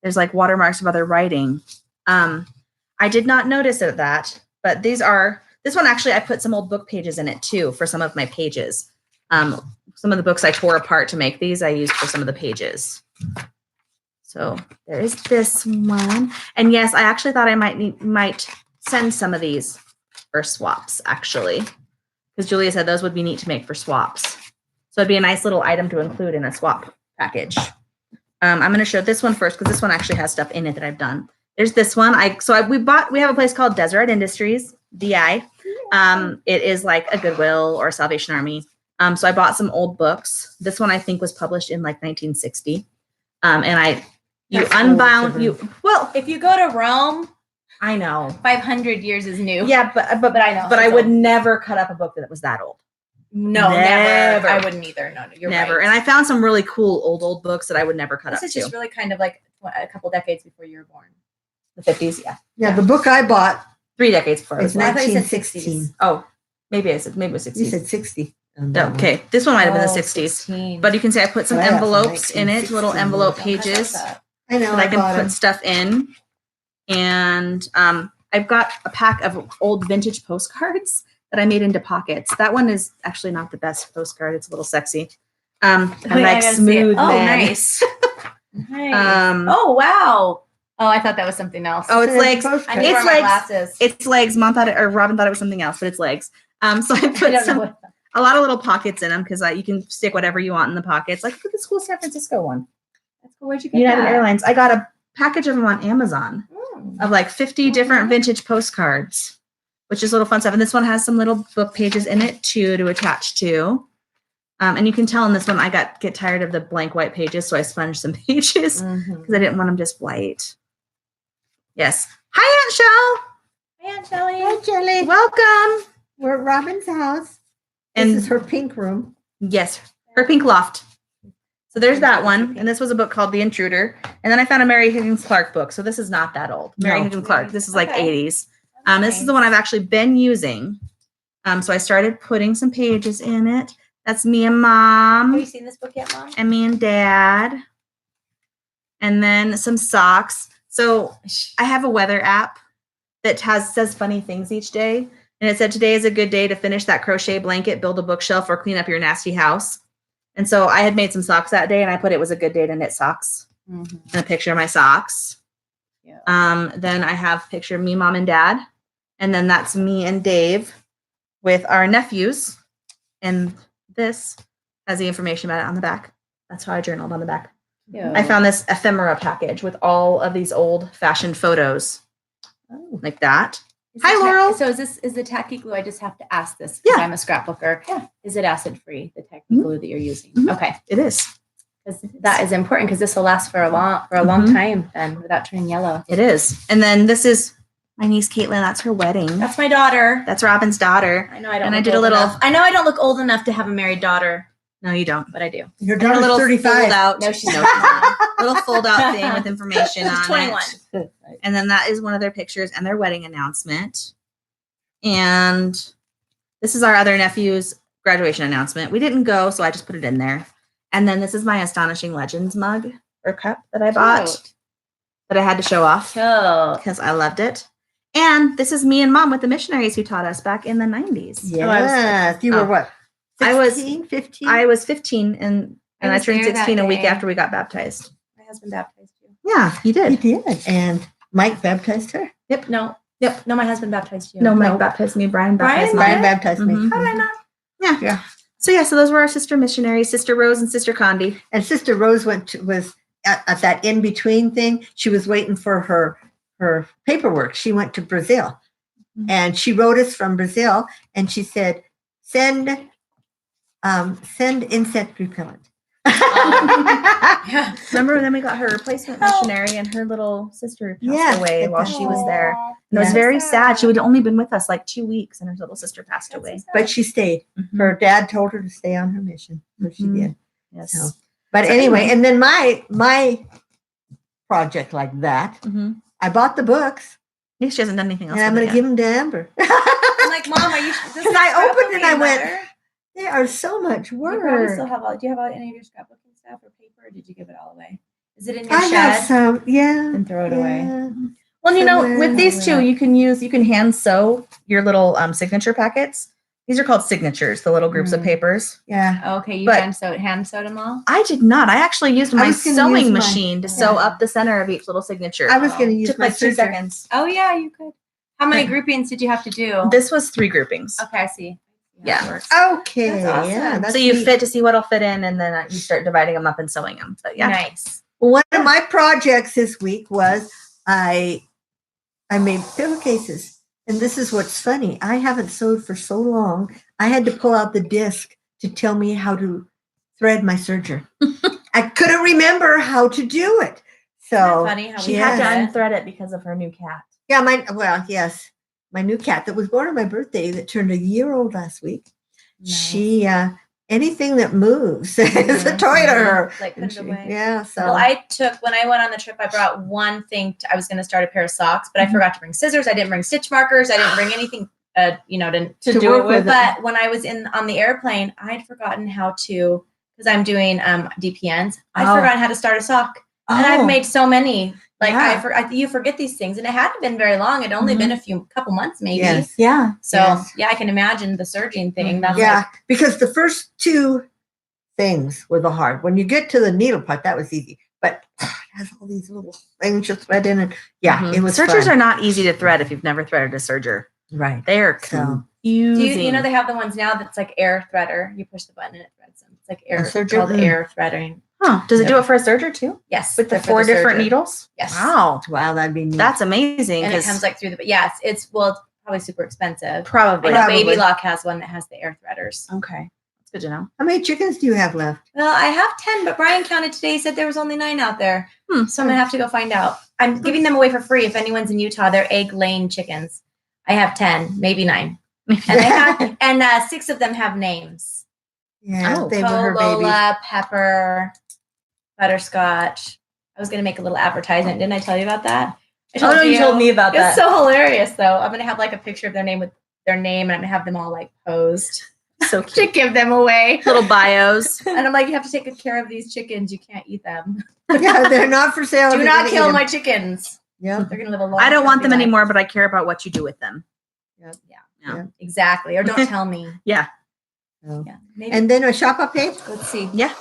There's like watermarks of other writing. I did not notice it that, but this one actually, I put some old book pages in it too for some of my pages. Some of the books I tore apart to make these, I used for some of the pages. So there is this one. And yes, I actually thought I might send some of these for swaps, actually. Because Julia said those would be neat to make for swaps. So it'd be a nice little item to include in a swap package. I'm going to show this one first because this one actually has stuff in it that I've done. There's this one. We have a place called Deseret Industries, DI. It is like a Goodwill or a Salvation Army. So I bought some old books. This one I think was published in like 1960. And you That's unbound, old, If you go to Rome, I know. 500 years is new. Yeah, but I know. But I it's would old. never cut up a book that was that old. No, never. Never. I wouldn't either. No, you're Never. right. And I found some really cool old books that I would never cut This up is to. just really kind of like a couple decades before you were born. The 50s, yeah. Yeah, the book I bought 3 decades before I is was born. I thought you said 1916. Oh, maybe it was 60s. You said 60. on No, that one. okay, this one might have been the Oh, 60s. 16. But you can see I put some But I got some envelopes in it, little 1916 envelope ones. pages I know. that I can bought put 'em. stuff in. And I've got a pack of old vintage postcards that I made into pockets. That one is actually not the best postcard. It's a little sexy. I Wait, I like gotta see it. smooth Oh, men. nice. Nice. Oh wow. Oh, I thought that was something else. Oh, it's legs. I need It's to wear my legs. glasses. It's legs. Mom thought it, or Robin thought it was something else, but it's legs. So I I put don't know what. a lot of little pockets in them because you can stick whatever you want in the pockets. Like look at this cool San Francisco one. That's cool. Where'd you get United that? Airlines. I got a package of them on Amazon of like 50 different vintage postcards, which is little fun stuff. And this one has some little book pages in it too to attach to. And you can tell in this one I get tired of the blank white pages, so I sponged some pages because I didn't want them just white. Yes. Hi, Hey, Aunt Shelly. Hi, Jelly. Welcome. We're at Robin's house. And This is her pink room. yes, her pink loft. So there's that one. And this was a book called The Intruder. And then I found a Mary Higgins Clark book. So this is not that old. Mary No. Higgins Clark. This is like Okay. 80s. This is the one I've actually been using. So I started putting some pages in it. That's me and Have you Mom seen this book yet, Mom? and me and Dad. And then some socks. So I have a weather app that says funny things each day. And it said today is a good day to finish that crochet blanket, build a bookshelf, or clean up your nasty house. And so I had made some socks that day and I put it was a good day to knit socks and a picture of my socks. Yeah. Then I have a picture of me, Mom, and Dad. And then that's me and Dave with our nephews. And this has the information about it on the back. That's how I journaled on the back. Yeah. I found this ephemera package with all of these old fashioned photos like that. Is Hi, the Laurel. So is the tacky glue? I just have to ask this because Yeah. I'm a scrapbooker. Yeah. Is it acid free? The tacky Mhm. glue that you're using? Mhm. Okay, It is. because that is important because this will last for a long Mhm. time then without turning yellow. It is. And then this is my niece Caitlin. That's her wedding. That's my daughter. That's Robin's daughter. I know I don't. And I look did a old little- enough. I know I don't look old enough to have a married daughter, No, you don't. but I do. Your And a daughter's little 35. fold out. No, she's No, not. little fold out thing with information She's on 21. it. And then that is one of their pictures and their wedding announcement. And this is our other nephew's graduation announcement. We didn't go, so I just put it in there. And then this is my Astonishing Legends mug or cup that I bought Cute. that I had to show off Cute. because I loved it. And this is me and Mom with the missionaries who taught us back in the 90s. Yes. You were Oh. what? I was- 16, 15? I was 15 and I was turned there that 16 a week day. after we got baptized. My husband baptized you. Yeah, he He did. did. And Mike baptized her. No. Yep. No, my husband baptized you. No, Mike baptized me. Brian baptized me. Brian baptized me. Mhm. How did I not? Yeah. Yeah. So yeah, so those were our sister missionaries, Sister Rose and Sister Condi. And Sister Rose was at that in between thing. She was waiting for her paperwork. She went to Brazil, Mhm. and she wrote us from Brazil, and she said, "Send insect repellent." Yeah. Remember, then we got her replacement missionary, and her little sister passed Yeah, away it while passed she was there. Aw. And it was Yeah. very sad. She would only been with us like 2 weeks, and her little sister passed That's away. so sad. But she stayed. Mhm. Her dad told her to stay on her mission, so she Mhm. did. Yes. So, but So anyway, anyway. and then my project like that, Mhm. I bought the books, Yes, she hasn't done anything else. and I'm with going it to yet. give them to Amber. I'm like, Mom, are you? Because I opened it and I went, they are so much You probably still work. have all. Do you have any of your scrapbooking stuff or paper? Or did you give it all away? Is it in your I shed? have some, yeah. And throw it away. yeah. Well, you know, somewhere. with these two, you can hand sew your little signature packets. These are called signatures, the little groups of Mm. papers. Yeah. Okay, you But- hand sewed them all. I did not. I actually used I my was gonna sewing use my- machine to sew Yeah. up the center of each little signature. I was going to use Took my like 2 serger. seconds. Oh yeah, you could. How many Okay. groupings did you have to do? This was 3 groupings. Okay, I see. Yeah. That works. Okay. That's awesome. Yeah. That's So you neat. fit to see what'll fit in, and then you start dividing them up and sewing them. But yeah, Nice. One of my projects this week was I made pillowcases. And this is what's funny. I haven't sewed for so long. I had to pull out the disc to tell me how to thread my serger. I couldn't remember how to do it. Isn't that So funny how she we had to did it? unthread it because of her new cat. yeah, yes, my new cat that was born on my birthday that turned a year old last week. Nice. She anything that moves is a Mhm, toy to mhm. her. Like put And it she- away. yeah, so Well, when I went on the trip, I brought one thing. I was going to start a pair of socks, but I Mhm. forgot to bring scissors. I didn't bring stitch markers. I didn't bring anything, to To do work it with. with it. But when I was on the airplane, I'd forgotten how to, because I'm doing DPNs. I'd Oh. forgotten how to start a sock, and I've Oh. made so many. Like Yeah. you forget these things, and it hadn't been very long. It'd only been a couple months, maybe. Yes. Yeah. So Yes. yeah, I can imagine the surging thing. Mhm. That's Yeah, like, because the first 2 things were the hard. When you get to the needle part, that was easy. But has all these little things you thread in, and it was sergers fun. are not easy to thread if you've never threaded a serger. Right. They are So, confusing. You know they have the ones now that's like air threader. You push the button and it threads them. It's like air. A serger? It's called air threading. Huh? Does it do it for a serger too? Yes. With the they're for 4 different serger. needles? Yes. Wow. wow, that'd be neat. That's amazing. And it 'cause comes like through the. It's probably super expensive. probably. I know Probably. Baby Lock has one that has the air threaders. Okay. That's good to know. How many chickens do you have left? Well, I have 10, but Brian counted today. He said there was only 9 out there. So I'm gonna have to go find out. I'm giving them away for free if anyone's in Utah. They're egg-laying chickens. I have 10, maybe 9, and they have 6 of them have names. Yeah, Oh. they were her babies. Lola, Pepper, Butterscotch. I was gonna make a little advertisement. Didn't I tell you about that? I Oh, no, you told me about that. It's so hilarious, though. I'm gonna have like a picture of their name with their name, and I'm gonna have them all like posed So to cute. give them away. Little bios. And I'm like, you have to take good care of these chickens. You can't eat them. Yeah, they're not for sale. Do You're not gonna kill eat my chickens. them. They're gonna live a long. I don't want them healthy life. anymore, but I care about what you do with them. Yep. Yeah. Exactly. Or don't tell me. Yep. Yeah. Maybe. And then a shop update. Let's see. Yeah.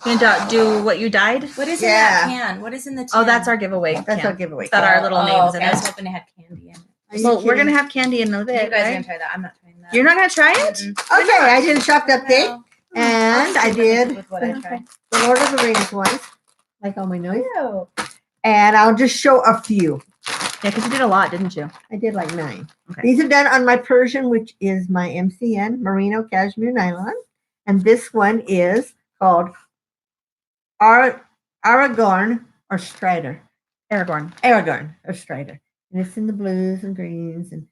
You gonna do what you died? What is in that can? What is in the tin? Oh, that's our giveaway. That's can. our giveaway. It's got our little names in I was it. hoping it had candy in it. Are you Well, we're kidding? gonna have candy in a You bit. guys are right? gonna try that. I'm not trying that. You're not gonna try it? Mm-mm. Okay, I did a shop update, No. and I did With what I tried. the Lord of the Rings ones, like all my notes. Ew. And I'll just show a few. Yeah, because you did a lot, didn't you? I did like 9. Okay. These are done on my Persian, which is my MCN, Merino Cashmere Nylon. And this one is called Aragorn or Strider. Aragorn or Strider. And it's in the blues and greens. And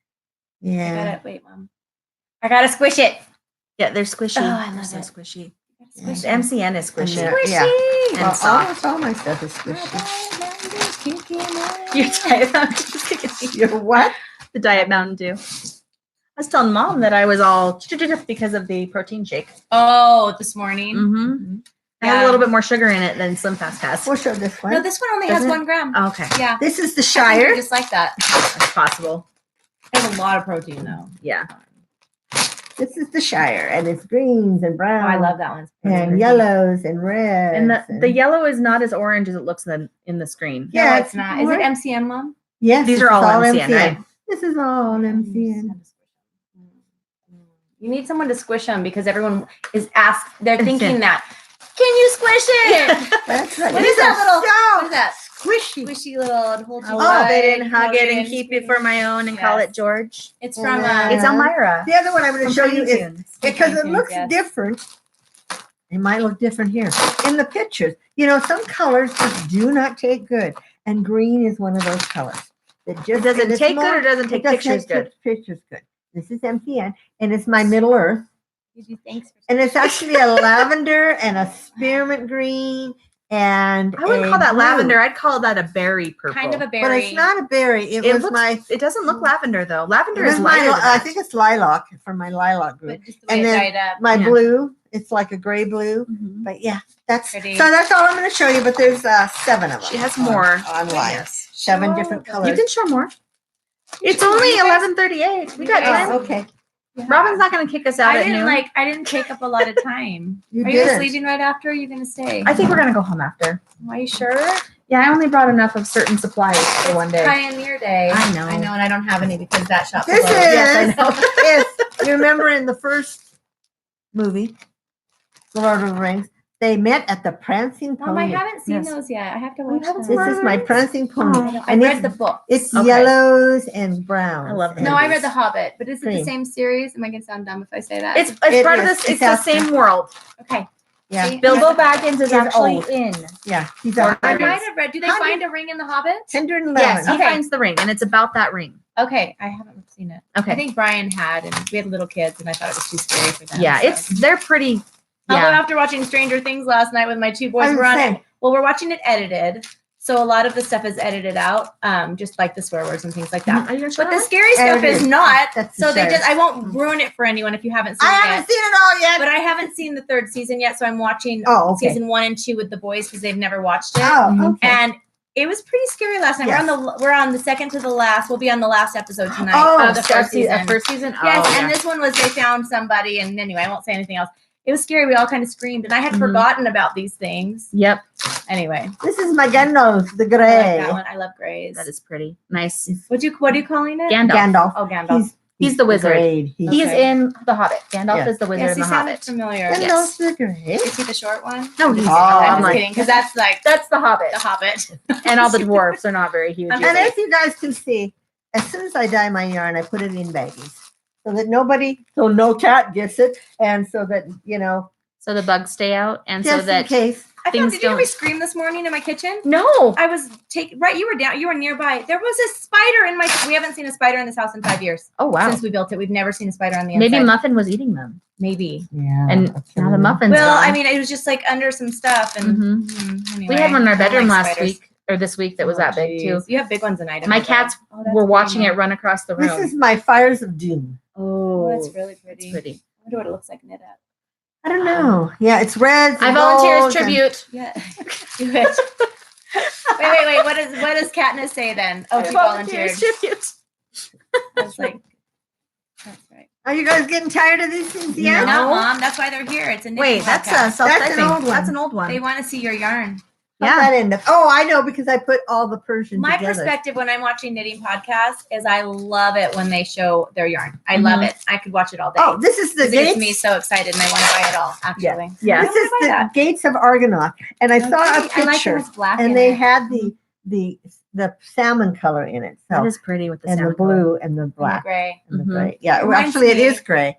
I yeah. gotta wait, Mom. I gotta squish it. Yeah, they're squishy. Oh, I They're love so it. squishy. Squish The it. MCN is squishy. And Squishy. yeah. And Well, soft. all my stuff is squishy. You're Diet Mountain Dew. You're what? The Diet Mountain Dew. I was telling Mom that I was all because of the protein shake. Oh, this morning. Mm-hmm. It has a little bit more sugar in it than Slim Fast has. We'll show this one. No, this one only Doesn't has it? 1 gram. Oh, okay. Yeah. This is the I think Shire. they're just like that. That's possible. It has a lot of protein though. Yeah. This is the Shire, and it's greens and Oh, browns. I love that one. And yellows and reds. And the yellow is not as orange as it looks in the screen. No, Yeah, it's not. Is it MCM, Mom? Yes, These this are is all MCN, right? This is all MCN. You need someone to squish them because everyone is they're It's thinking in. that. Can you squish it? That's right. What These is that are little? What is that? Squishy. Squishy little. Hold I love it and hug it and keep it for my own and call Yes. it George. It's from. Yeah. It's Elmira. The other one I'm going to From show you Tiny is Toons. because it Tiny looks Toons, yes. different. It might look different here in the pictures. You know, some colors just do not take good, and green is one of those colors. That just It doesn't and it's take more- good or doesn't it take does pictures good. Pictures good. This is MCN, and it's my Middle Earth. Thanks. And it's actually a lavender and a spearmint green and I wouldn't a call that blue. lavender. I'd call that a berry purple. Kind of a berry. But it's not a berry. It was looks, my. It doesn't look lavender though. Lavender It was is my. lighter than I that. think it's lilac from my lilac group. But just the way And it then dyed up. My Yeah. blue. It's like a gray blue. Mhm. But yeah, that's Pretty. so. That's all I'm going to show you. But there's 7 of them. She has on- more. online. Yes. 7 Show different them. colors. You can show more. It's should- only you guys- 11:38. We got you guys- time. Okay. Yeah. Robin's not going to kick us out I at didn't noon. I didn't take up a lot of time. You Are you just didn't. leaving right after? Or are you gonna stay? I think we're going to go home after. Are you sure? Yeah, I only brought enough of certain supplies for one day. Pioneer Day. I know. and I don't have any because that shop. This closed. is. Yes, I know. Yes, you remember in the first movie, The Lord of the Rings, they met at the Prancing Pony. Mom, I haven't seen Yes. those yet. I have to You watch haven't them. seen This is my Prancing Pony. Oh, I and read it's, the book. it's Okay. yellows and browns. I love and- No, I read The Hobbit, but is it Cream. the same series? Am I gonna sound dumb if I say that? It's It part of is. this. It's It's the after. same world. okay. Yeah, See? Bilbo Baggins is He's actually old. in. yeah. He's Lord a I of might have read. Do they 100 find a ring in The Hobbit? 111. Yes, he Okay. finds the ring, and it's about that ring. Okay, I haven't seen it. Okay. I think Brian had, and we had little kids, and I thought it was too scary for them. Yeah, so. they're pretty. Although Yeah. after watching Stranger Things last night with my 2 boys, I'm we're on saying. it. Well, we're watching it edited, so a lot of the stuff is edited out, just like the swear words and things like that. Are you gonna show But the that? scary stuff is Edited. not. That's the So they shire. just. I won't ruin it for anyone if you haven't seen I it haven't yet. seen it all yet. But I haven't seen the 3rd season yet, so I'm watching Oh, okay. season 1 and 2 with the boys because they've never watched it. Oh, okay. And it was pretty scary last night. Yes. We're on the second to the last. We'll be on the last episode tonight Oh, of the first season. First season. Yes, Oh, and yeah. this one was they found somebody, and anyway, I won't say anything else. It was scary. We all kind of screamed, and I had forgotten about these things. Yep. Anyway, This is my Gandalf, the I like gray. that one. I love grays. That is pretty. Nice. What are you calling it? Gandalf. Oh, Gandalf. He's the wizard. grade. He is Okay. in The Hobbit. Gandalf Yeah. is the wizard Yes, in he The sounded Hobbit. familiar. Gandalf's the gray. Is he the short one? No, he's I'm I'm just like- kidding, because that's like That's The Hobbit. the Hobbit. And all the dwarfs are not very huge. And And either. as you guys can see, as soon as I dye my yarn, I put it in baggies so that so no cat gets it, and so that So the bugs stay out, and just so in that case. I thought, Things did you hear me don't- scream this morning in my kitchen? no. I was you were nearby. There was a spider in we haven't seen a spider in this house in 5 years. Oh wow. Since we built it. We've never seen a spider on the Maybe inside. Muffin was eating them, Maybe. Yeah. and now the muffin's Well, gone. I mean, it was just like under some stuff, and anyway, we had one in our I don't bedroom like last spiders. week or this week that was that big too. Jeez. You have big ones in Idaho. My though. cats Oh, that's were pretty, watching it Mom. run across the room. This is my Fires of Doom. Oh, that's really pretty. It's pretty. I wonder what it looks like knit up. I don't know. Yeah, it's reds. I and volunteer as golds and- tribute. Yeah, do it. wait. What does Katniss say then? Oh, I she volunteer volunteered. as tribute. I was like, that's right. Are you guys getting tired of these things? Yeah. No, Mom. That's why they're here. It's a knitting Wait, that's podcast. self-typing. That's an old one. That's an old one. They want to see your yarn. How'd that end up? Oh, I know because I put all the Persian My together. perspective when I'm watching knitting podcasts is I love it when they show their yarn. I love it. I could watch it all day. Oh, this is the 'Cause it gets gates. me so excited and I want to buy it all. Actually, Yeah. I This wanna is buy the that. gates of Argonaut, and I saw a Okay, I like that picture, it's black and in they it. had the salmon color in it, That so is pretty with the and the salmon color. blue and the And the black gray. and the Mhm. gray. Yeah, It reminds actually, it me- is gray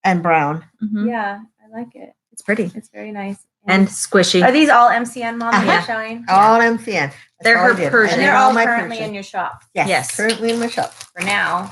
and brown. Mhm. Yeah, I like it. It's pretty It's very nice. and squishy. Are these all MCN, Mom, that Uh-huh. you're showing? All MCN. That's They're all I her did. I Persian. And did they're all my currently Persian. in your shop Yes, Yes. currently in my shop. for now.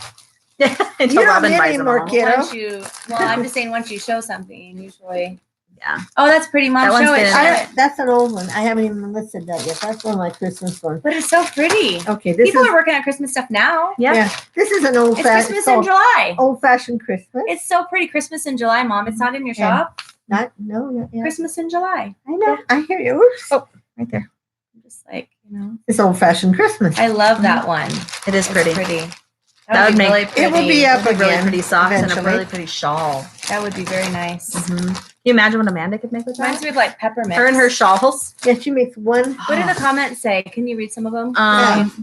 Until You don't Robin knit buys them anymore, all. kid. Kiddo. I'm just saying once you show something, usually. Yeah. Oh, that's pretty, Mom. That one's Show it. been- Show I, it. that's an old one. I haven't even listed that yet. That's one of my Christmas ones. But it's so pretty. Okay, this People is are working on Christmas stuff now. Yeah. this is an old It's Christmas in July. old fashioned Christmas. It's so pretty. Christmas in July, Mom. It's not in your Yeah. shop. Not yet. Christmas in July. I know. I hear you. Oops. Oh, right there. I'm just like, It's old fashioned Christmas. I love that one. It is It's pretty. That would be make- really it will pretty. be up Really again. pretty socks and a eventually. really pretty shawl. That would be very nice. Mhm. Can you imagine what Amanda could make with Reminds that? me of like peppermint. Her and her shawls. Yeah, she makes one. What do the comments say? Can you read some of them?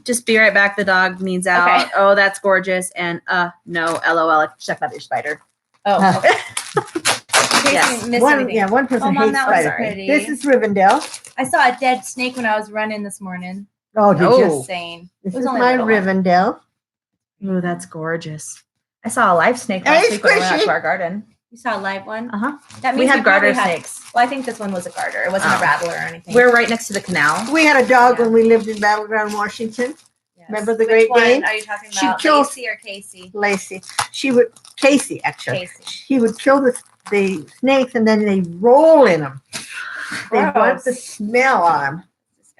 Just be right back. The dog needs out. Okay. Oh, that's gorgeous. And no, LOL. Check out your spider. Oh, okay. In case Yes. you missed One, anything. yeah, one person Oh, Mom, hates that was spider. pretty. This is Rivendell. I saw a dead snake when I was running this morning. Oh, did Oh. you? Just saying. This It was is only my a little one. Rivendell. Oh, that's gorgeous. I saw a live snake Hey, last week when I went out squishy. to our garden. You saw a live one? Uh huh. That We means have probably garter had- snakes. Well, I think this one was a garter. It wasn't Oh. a rattler or anything. We're right next to the canal. We had a dog Yeah. when we lived in Battleground, Washington. Yes. Remember the Which Great one Dane? are you talking She about? killed- Lacey or Casey? Lacey. Casey, actually. Casey. She would kill the snakes and then they roll in them. They want Gross. the smell on them.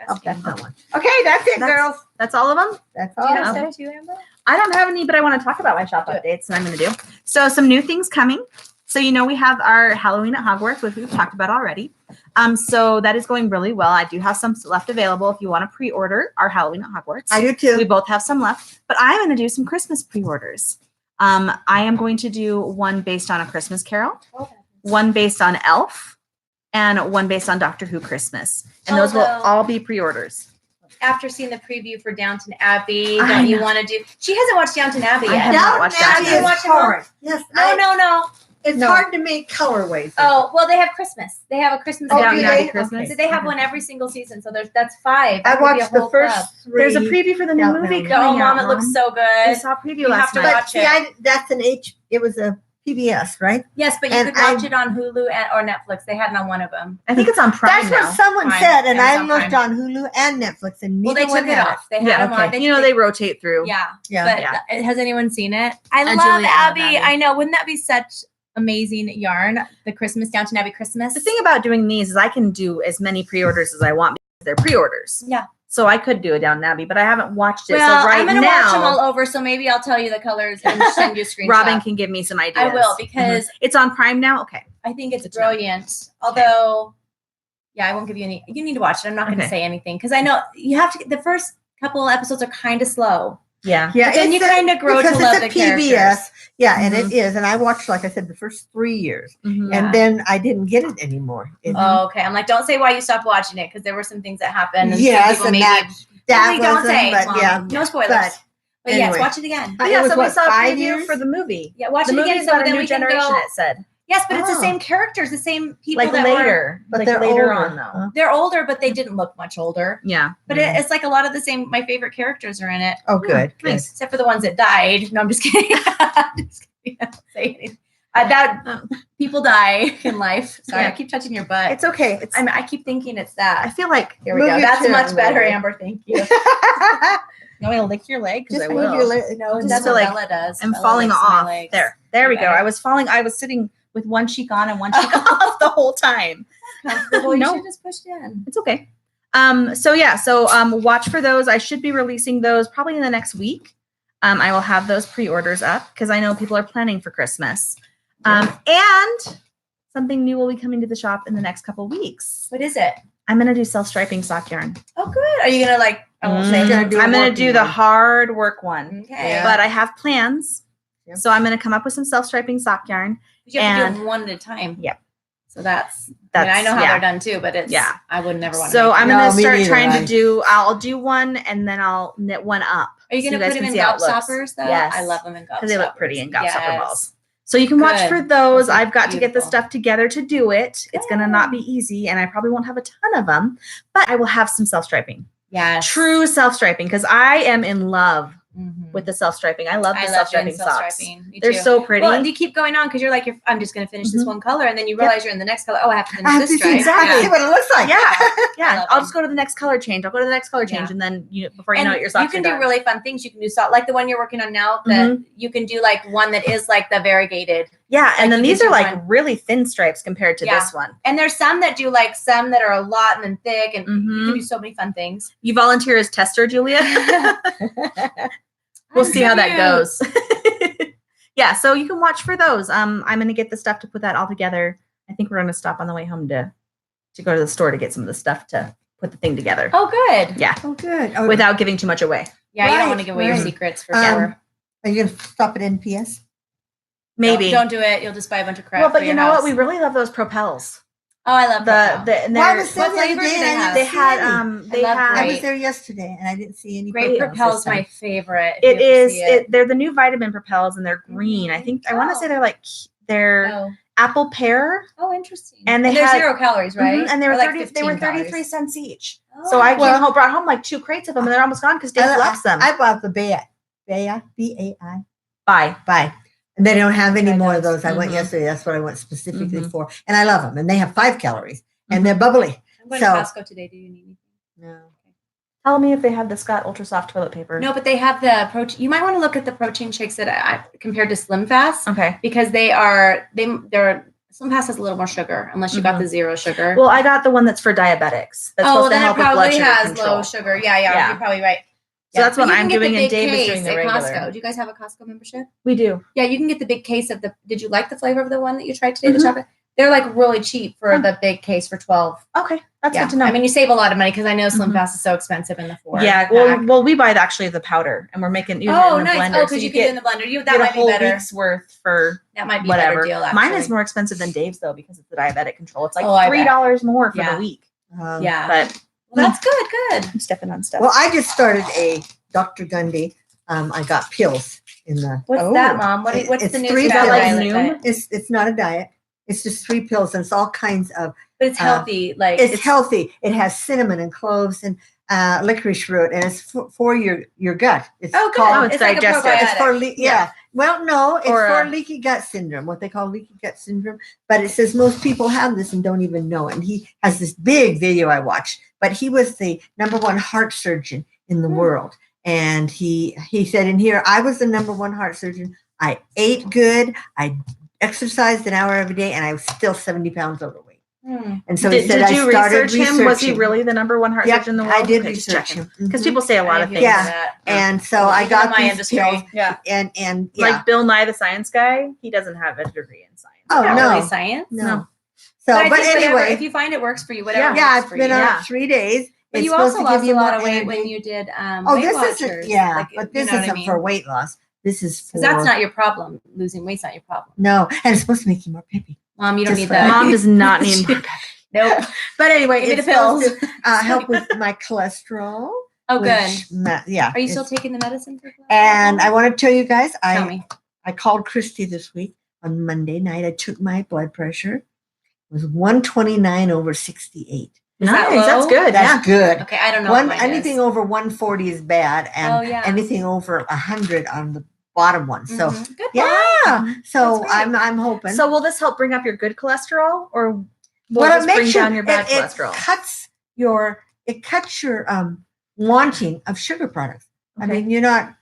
Oh, Disgusting. that's not one. Okay, that's it, girls. That's all of them. That's Do all. you have Okay. stuff too, Amber? I don't have any, but I want to talk about my shop updates, and I'm going to do. So some new things coming. So we have our Halloween at Hogwarts, which we've talked about already. So that is going really well. I do have some left available if you want to pre-order our Halloween at Hogwarts. I do We too. both have some left, but I'm going to do some Christmas pre-orders. I am going to do one based on A Christmas Carol, one based on Elf, and one based on Doctor Who Christmas. And those will Although- all be pre-orders. After seeing the preview for Downton Abbey, I don't you know. want to do? She hasn't watched Downton Abbey I yet. have not Downton watched Abbey that yet. is Watch it hard. Yes, No. It's No. hard to make colorways. Oh, well, they have Christmas. They have a Christmas Oh, Downton do Abbey. Abbey they? Christmas. Okay. So they have one every single season. So that's 5. I That could be a watched the whole first club. 3. There's a preview for the new Downton movie Abbey. coming Oh, Mom, out, it looks so We good. saw a preview You last have to night. But watch see, it. that's it was a PBS, right? Yes, but you And could watch it on Hulu or Netflix. They had it on one of them. I think it's on Prime That's now. what someone Prime, said, and I Amazon looked Prime. on Hulu and Netflix, and Well, neither they one took it had off. They had Yeah, them on. they rotate through. Yeah. Yeah. But Yeah. has anyone seen it? I And love Julia Abby. Abby. I know. Wouldn't that be such amazing yarn? The Christmas Downton Abbey Christmas. The thing about doing these is I can do as many pre-orders as I want because they're pre-orders. Yeah. So I could do a Downton Abbey, but I haven't watched it. Well, so right I'm gonna watch them all now, over, so maybe I'll tell you the colors and send you a screenshot. Robin can give me some ideas. I will because It's on Prime now. Okay. I think it's Good to know. brilliant. Although, yeah, I won't give you any. You need to watch it. I'm not going to Okay. say anything because I know you have to. The first couple episodes are kind of slow, Yeah. Yeah, But then you it's a- kind of grow to because love it's the a PBS. characters. Yeah, and it is. And I watched, like I said, the first 3 years, Mhm. Yeah. and then I didn't get it anymore. Oh, okay. I'm like, don't say why you stopped watching it because there were some things that happened. And some Yes, people and maybe that Really don't wasn't, say. but Mom. yeah, No spoilers. but But yes, anyway. watch it again. It Yeah, was so we what, saw a 5 preview years? for the movie. Yeah, watch The it again movie's so about a then new we can generation, go. it said. Yes, but it's the Oh. same characters, the same people Like that were. later. But like they're later older. on, though. Huh? They're older, but they didn't look much older. Yeah. But it's like a lot of the same. My favorite characters are in it. Oh, good. good. Nice. Except for the ones that died. No, I'm just kidding. Just kidding. I don't say anything. That people die in life. Sorry, Yeah. I keep touching your butt. It's okay. It's, I keep thinking it's I that. feel like Here we Move go. your That's chair much a better, little. Amber. Thank you. you want me to lick your leg? Because Just I move will. your leg. No, Just that's feel what like Bella does. I'm Bella falling licks my off. legs. There we go. Better. I was sitting with one cheek on and one cheek off the whole time. Comfortable. You No. should just push in. It's okay. So watch for those. I should be releasing those probably in the next week. I will have those pre-orders up because I know people are planning for Christmas. And something new will be coming to the shop in the next couple weeks. What is it? I'm gonna do self-striping sock yarn. Oh, good. Are you gonna like? I won't say. You're gonna do a I'm gonna working do the one. hard work one, Okay. Yeah. but I have plans. Yep. So I'm gonna come up with some self-striping sock yarn. You have to and- do them one at a time. Yep. So that's. That's I know how yeah. they're done too, but it's. Yeah. I would never want. So I'm No, gonna me start neither. trying I- to do. I'll do one and then I'll knit one up. Are you so gonna guys put them can in see how it gobstoppers looks. though? Yes. I love them in gobstoppers Because they look pretty in gobstopper Yes. balls. So you can watch Good. for those. Those look I've got to get the beautiful. stuff together to do it. It's gonna not be easy, and I probably won't have a ton of them, but I will have some self-striping. Yes. True self-striping, because I am in love Mhm. with the self-striping. I love the I love self-striping doing socks. self-striping. Me They're too. so pretty. Well, you keep going on because you're like, I'm just going to finish this Mhm. one color, and then you Yep. realize you're in the next color. Oh, I have to finish I have this to see stripe. exactly Yeah. what it looks like. Yeah, I yeah. love I'll them. just go to the next color change. I'll go to the next color change, Yeah. and then before you And know it, your socks you can are do done. really fun things. You can do like the one you're working on now. That you can do like one that is like the variegated. Yeah, like and then you these can are do like one. really thin stripes compared to Yeah. this one. And there's some that do like some that are a lot and then thick, and you Mhm. can do so many fun things. You volunteer as tester, Julia. We'll I'm see how that cute. goes. Yeah, so you can watch for those. I'm gonna get the stuff to put that all together. I think we're gonna stop on the way home to go to the store to get some of the stuff to put the thing together. Oh, good. Yeah, Oh, good. Oh, without giving too much away. Yeah, you don't Right, want to give away your right. secrets for Um, sure. are you going to stop at NPS? Maybe. Don't do it. You'll just buy a bunch of crap. Well, for but you your know what? house. We really love those propels. Oh, I love The Propel. and Well, I they're- was there What the other flavor day do and they I have? didn't they see had any. they love had I grape. was there yesterday and I didn't see any. Grape propels Propel this is my time. favorite. if it you ever is see it. they're the new vitamin propels and they're green. I think I want to Oh. say they're like they're Oh. apple pear. Oh, interesting. And they they're had- 0 calories, right? Mhm, and they were Or like 30 they were 15 33 calories. cents each. Oh. So I Well- brought home like 2 crates of them and they're almost gone because Dave loves them. I bought the Baya, B-A-I. Bye. Bye. And they don't have any Try more of those. those. I went Mhm. yesterday. That's what I went specifically Mhm. for. And I love them. And they have 5 calories. And they're bubbly. I'm going So- to Costco today. Do you need anything? No. Tell me if they have the Scott Ultra Soft toilet paper. No, but they have the protein. You might want to look at the protein shakes that I compared to Slim Fast Okay. because they're Slim Fast has a little more sugar unless you got the 0 sugar. Well, I got the one that's for diabetics. That's oh, supposed to then it help with blood probably sugar has control. low sugar. Yeah, Yeah. you're probably right. So that's but what you I'm can get the doing, and big Dave is case doing the at regular. Costco. Do you guys have a Costco membership? We do. Yeah, you can get the big case of the. Did you like the flavor of the one that you tried today? Mhm. The chocolate. They're like really cheap for Oh. the big case for 12. Okay, that's Yeah. good to know. I mean, you save a lot of money because I know Slim Mhm. Fast is so expensive in the 4. yeah. pack. Well, we buy actually the powder, and we're making using it Oh, in the nice. blender. Oh, so because you can get, do it in the blender. That get a might be whole better. week's worth for That might be whatever. a better deal. Mine is actually. more expensive than Dave's though because it's the diabetic control. It's like Oh, I bet. $3 more for Yeah. the week. Yeah. But Well, that's good. Good. I'm stepping on stuff. Well, I just started a Dr. Gundy. I got pills in the. What's Oh. that, Mom? What's It's the new 3 fat pills. diet Noom? diet? It's not a diet. It's just 3 pills, and it's all kinds of. But it's healthy. Like It's healthy. It has cinnamon and cloves and licorice root, and it's for your gut. It's Oh, good. Oh, it's like a digestive. It's for probiotic. yeah. Well, no, it's Or, for leaky gut syndrome, what they call leaky gut syndrome. But it says most people have this and don't even know it. And he has this big video I watched. But he was the #1 heart surgeon in the world, and he said in here, I was the #1 heart surgeon. I ate good. I exercised an hour every day, and I was still 70 pounds overweight. And so he did, said, did you I started research him? Was he researching. really the #1 heart Yep, surgeon in the world? I did Okay, just research checking. him. Because Mhm. people say a lot of I hear things. Yeah. that. And so Well, I even got in my these industry. pills, Yeah. and yeah. Like Bill Nye the Science Guy, he doesn't have a degree in science. Oh, Not no. really science. no. No. So, I but think whatever- anyway, if you find it works for you, whatever. Yeah, yeah, works I've for been you. on Yeah. it 3 days, But It's you supposed also to give lost you a lot more of weight when energy. you did Oh, Weight this Watchers. isn't, yeah, Like, but you this know what I isn't mean? for weight loss. This is for. Because that's not your problem. Losing weight's not your problem. No, and it's supposed to make you more peppy. Mom, you don't Just need for- that. Mom does not need more Nope. But anyway, Give me it's the pills. supposed to help with my cholesterol. Oh, good. Yeah. Are you still taking the medicine for cholesterol? And I want to tell you guys, Tell me. I called Christy this week on Monday night. I took my blood pressure. It was 129/68. Is that Nice. That's low? good. That's good. Okay, I don't know. what mine Anything is. over 140 is bad, and Oh, yeah. anything over 100 on the bottom one. So Mhm. Good. yeah, so That's great. I'm hoping. So will this help bring up your good cholesterol, or will Well, this bring down your bad it cholesterol? cuts your wanting of sugar products. I Okay. mean, I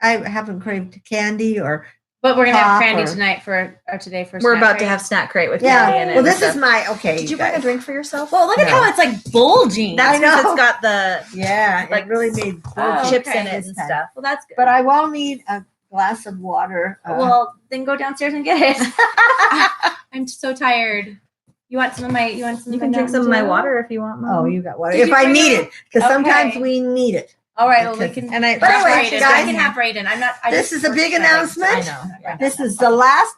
haven't craved candy or. But we're gonna have Pop candy or- tonight or today for. We're snack about crate. to have snack crate with candy in Yeah. it. Well, and this stuff. is my okay. Did you bring a guys. drink for yourself? Well, look at No. how it's like bulging. That's I know. because it's got the Yeah, like it really made Oh, chips okay. in it this and time. stuff. Well, that's good. But I will need a glass of water. Well, then go downstairs and get it. I'm so tired. You want some of my? You want some? You of can my drink some of Mountain my Dew? water if you want. Mom. Oh, you got water. Did If you I bring need it? it, because sometimes Okay. we need it. All right. Well, we Because- can. And I- But anyway, Brayden, guys, I can have Brayden. I'm not. This is a big I announcement. know. Yeah. This is the last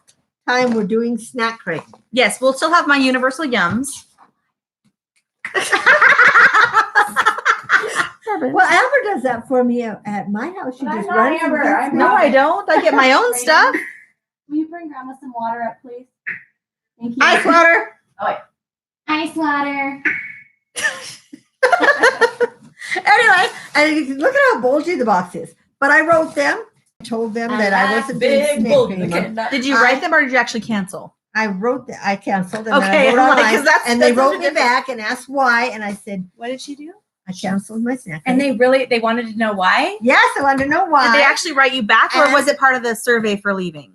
time we're doing snack crate. Yes, we'll still have my universal yums. Well, Amber does that for me at my house. She But I'm just not runs and Amber. gets I'm me. No, I don't. I get my own stuff. Will you bring Grandma some water up, please? Thank you. Ice water. Ice water. Anyway, and look at how bulgy the box is. But I wrote them, told them that I wasn't doing snack crate anymore. Did you write them or did you actually cancel? I wrote that I canceled them. Okay, and I I'm wrote like, online, 'cause that's- and they that's such a wrote me difference. back and asked why, and I said What did she do? I canceled my snack. And crate. they wanted to know why. yes, I wanted to know why. Did they actually write you back, or And- was it part of the survey for leaving?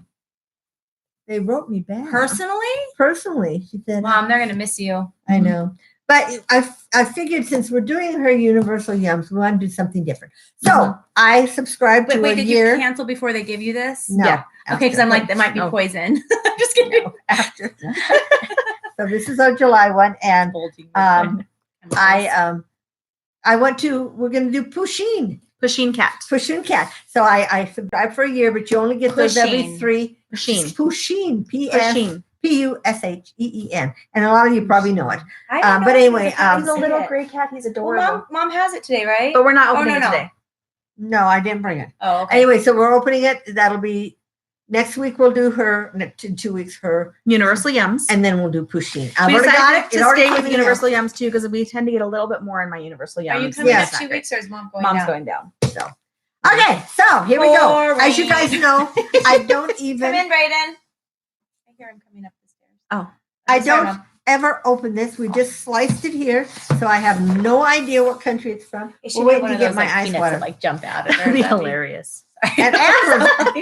They wrote me back Personally, She said, Mom, they're gonna miss you. I know. But I figured since we're doing her universal yums, we want to do something different. So Mhm. I subscribed Wait, to wait, a did year. you cancel before they give you this? No. Yeah. Okay, because I'm like, that might be No. poison. I'm just kidding. No, after. So this is our July one, and we're going to do Pusheen Cat. cat. So I subscribed for a year, but you only get those every Pusheen. 3. Pusheen. Pusheen. Pusheen. Pusheen. And a lot of you probably know it. I don't know but if anyway, he's a cat. he's a little gray cat. He's Well, adorable. Mom has it today, right? But we're not opening no. it today. No, I didn't bring it. Oh, okay. Anyway, so we're opening it. That'll be next week. We'll do her. In 2 weeks, her, Universal yums. and then we'll do Pusheen. I've We already got decided it. It to already stay came with in universal yums too because we tend to get a little bit more in my universal yums. Are you coming Yeah. up 2 weeks or is Mom going Mom's down? going down. So okay, so here we go. As you Boring. guys know, I don't Come even in, Brayden. I hear him coming up the stairs. Oh. I Sorry, don't Mom. ever open this. We just sliced it here, so I have no idea what country it's from. It We're should be waiting one to of get those my like, ice peanuts water. that like jump out of That'd be there. hilarious. And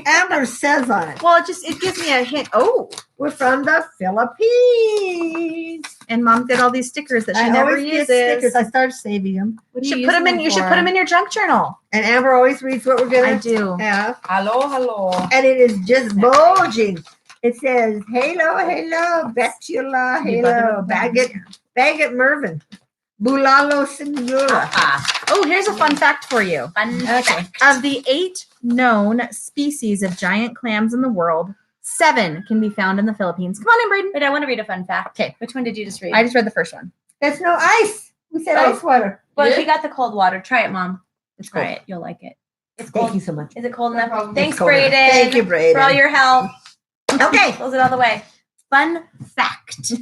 Amber says on it, Well, it gives me a hint. Oh, we're from the Philippines. and Mom did all these stickers that she I never always get uses. stickers. I started saving them. What do You should you put them use in. You should for? put them in your junk journal. And Amber always reads what we're I gonna do. have. Hello. And it is just bulging. It says, hello, Betula, hello, Baggett Mervyn, Bulalo Senora. Oh, here's a fun fact for you. Fun Okay. fact. Of the 8 known species of giant clams in the world, 7 can be found in the Philippines. Come on in, Braden. Wait, I want to read a fun fact. Okay. Which one did you just read? I just read the first one. There's no ice. We said Oh. ice water. Well, she got the cold water. Try it, Mom. It's Try cold. it. You'll like it. It's Thank cold. you so much. Is it cold enough? problem. Thanks, It's cold enough. Brayden. Thank you, Brayden. For all your help. Okay. Close it all the way. Fun fact.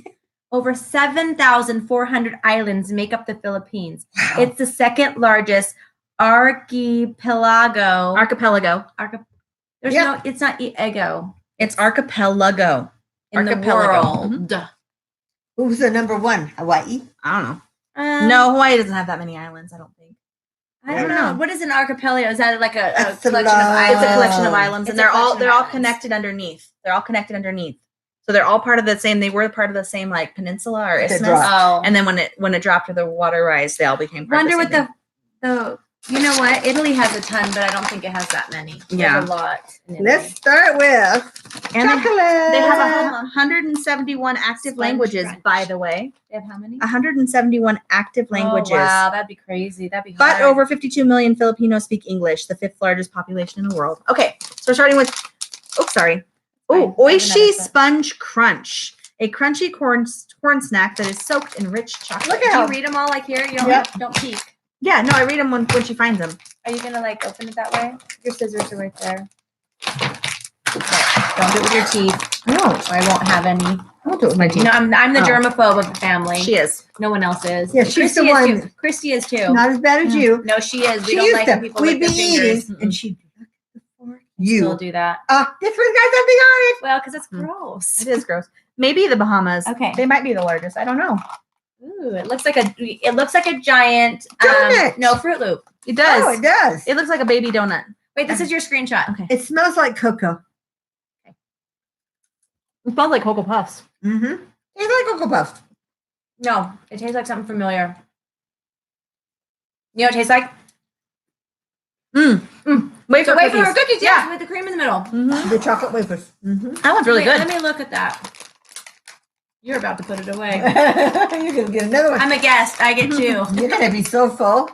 Over 7,400 islands make up the Philippines. It's the second largest archipelago. There's Yeah. no, it's not ego It's archipelago. in Archipelago. the world. Who's the number one? Hawaii? I don't know. Um, No, Hawaii doesn't have that many islands, I don't think. I don't I don't know. know. What is an archipelago? Is that like a That's a collection of lot. islands? It's a collection of islands, It's and a they're all collection of islands. connected underneath. They're all connected underneath. So they're all part of the same. They were part of the same like peninsula or They isthmus. dropped. Oh, And then when it dropped to the water rise, they all became part wonder of what the same the You know what? Italy has a ton, but I don't think it has that many. Yeah. There's a lot. in Italy. Let's start with And chocolate. they have 171 active Sponge languages, crunch. by the way. They have how many? 171 active languages. Oh, wow, that'd be crazy. That'd be But hard. over 52 million Filipinos speak English, the 5th largest population in the world. Okay, so we're starting with, Fine. Oh, I have Oishi another set. Sponge Crunch, a crunchy corn snack that is soaked in rich chocolate. Look Do at you how read them all like here? You don't, Yep. don't peek. Yeah, no, I read them when she finds them. Are you gonna like open it that way? Your scissors are right there. Okay. Don't do it with your teeth. no, Or I won't have any. I'll do it with my teeth. No, I'm the Oh. germaphobe of the family. She is. No one else is. Yeah, she's Christy the is one. too. Christy is too. Not as bad as you. No, she is. We She don't used like when to. people We'd lick be their fingers. eating, and she'd be look at the fork. Still You. do that. This one's got something on it. Well, because it's Mm. gross. It is gross. Maybe the Bahamas. Okay. They might be the largest. I don't know. Ooh, it looks like a giant Donut. no, Fruit Loop. It does. Oh, it does. It looks like a baby donut. Wait, this is your screenshot. Okay. It smells like cocoa. It smells like Cocoa Puffs. Mm-hmm. It's like Cocoa Puffs. No, it tastes like something familiar. You know what it tastes like? Wafer So wait for cookies. her cookies, yeah, with the cream in the middle. Mhm. The chocolate wafers. Mm-hmm. That one's really Wait, good. Let me look at that. You're about to put it away. You're gonna get another one. I'm a guest. I get 2. You're gonna be so full.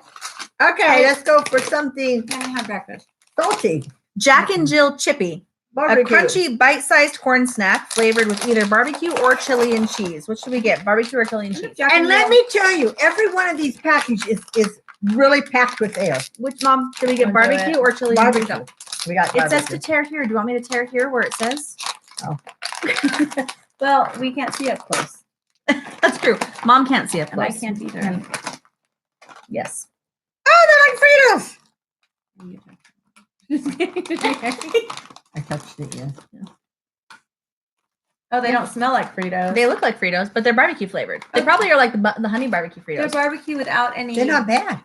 Okay, let's go for something I have breakfast. salty. Jack and Jill Chippy. Barbecue. A crunchy, bite-sized corn snack flavored with either barbecue or chili and cheese. What should we get? Barbecue or chili and cheese? And let me tell you, every one of these packages is really packed with air. Which mom? Should we get I'll do barbecue it. or chili Barbecue. and cheese? We got It says barbecue. to tear here. Do you want me to tear here where it says? Well, we can't see up close, That's true. Mom can't see up and I close. can't either. Yes. Oh, they're like Fritos. I touched it, yes. Oh, they don't smell like Fritos. They look like Fritos, but they're barbecue flavored. They probably are like the honey barbecue They're Fritos. barbecue without any. They're not bad.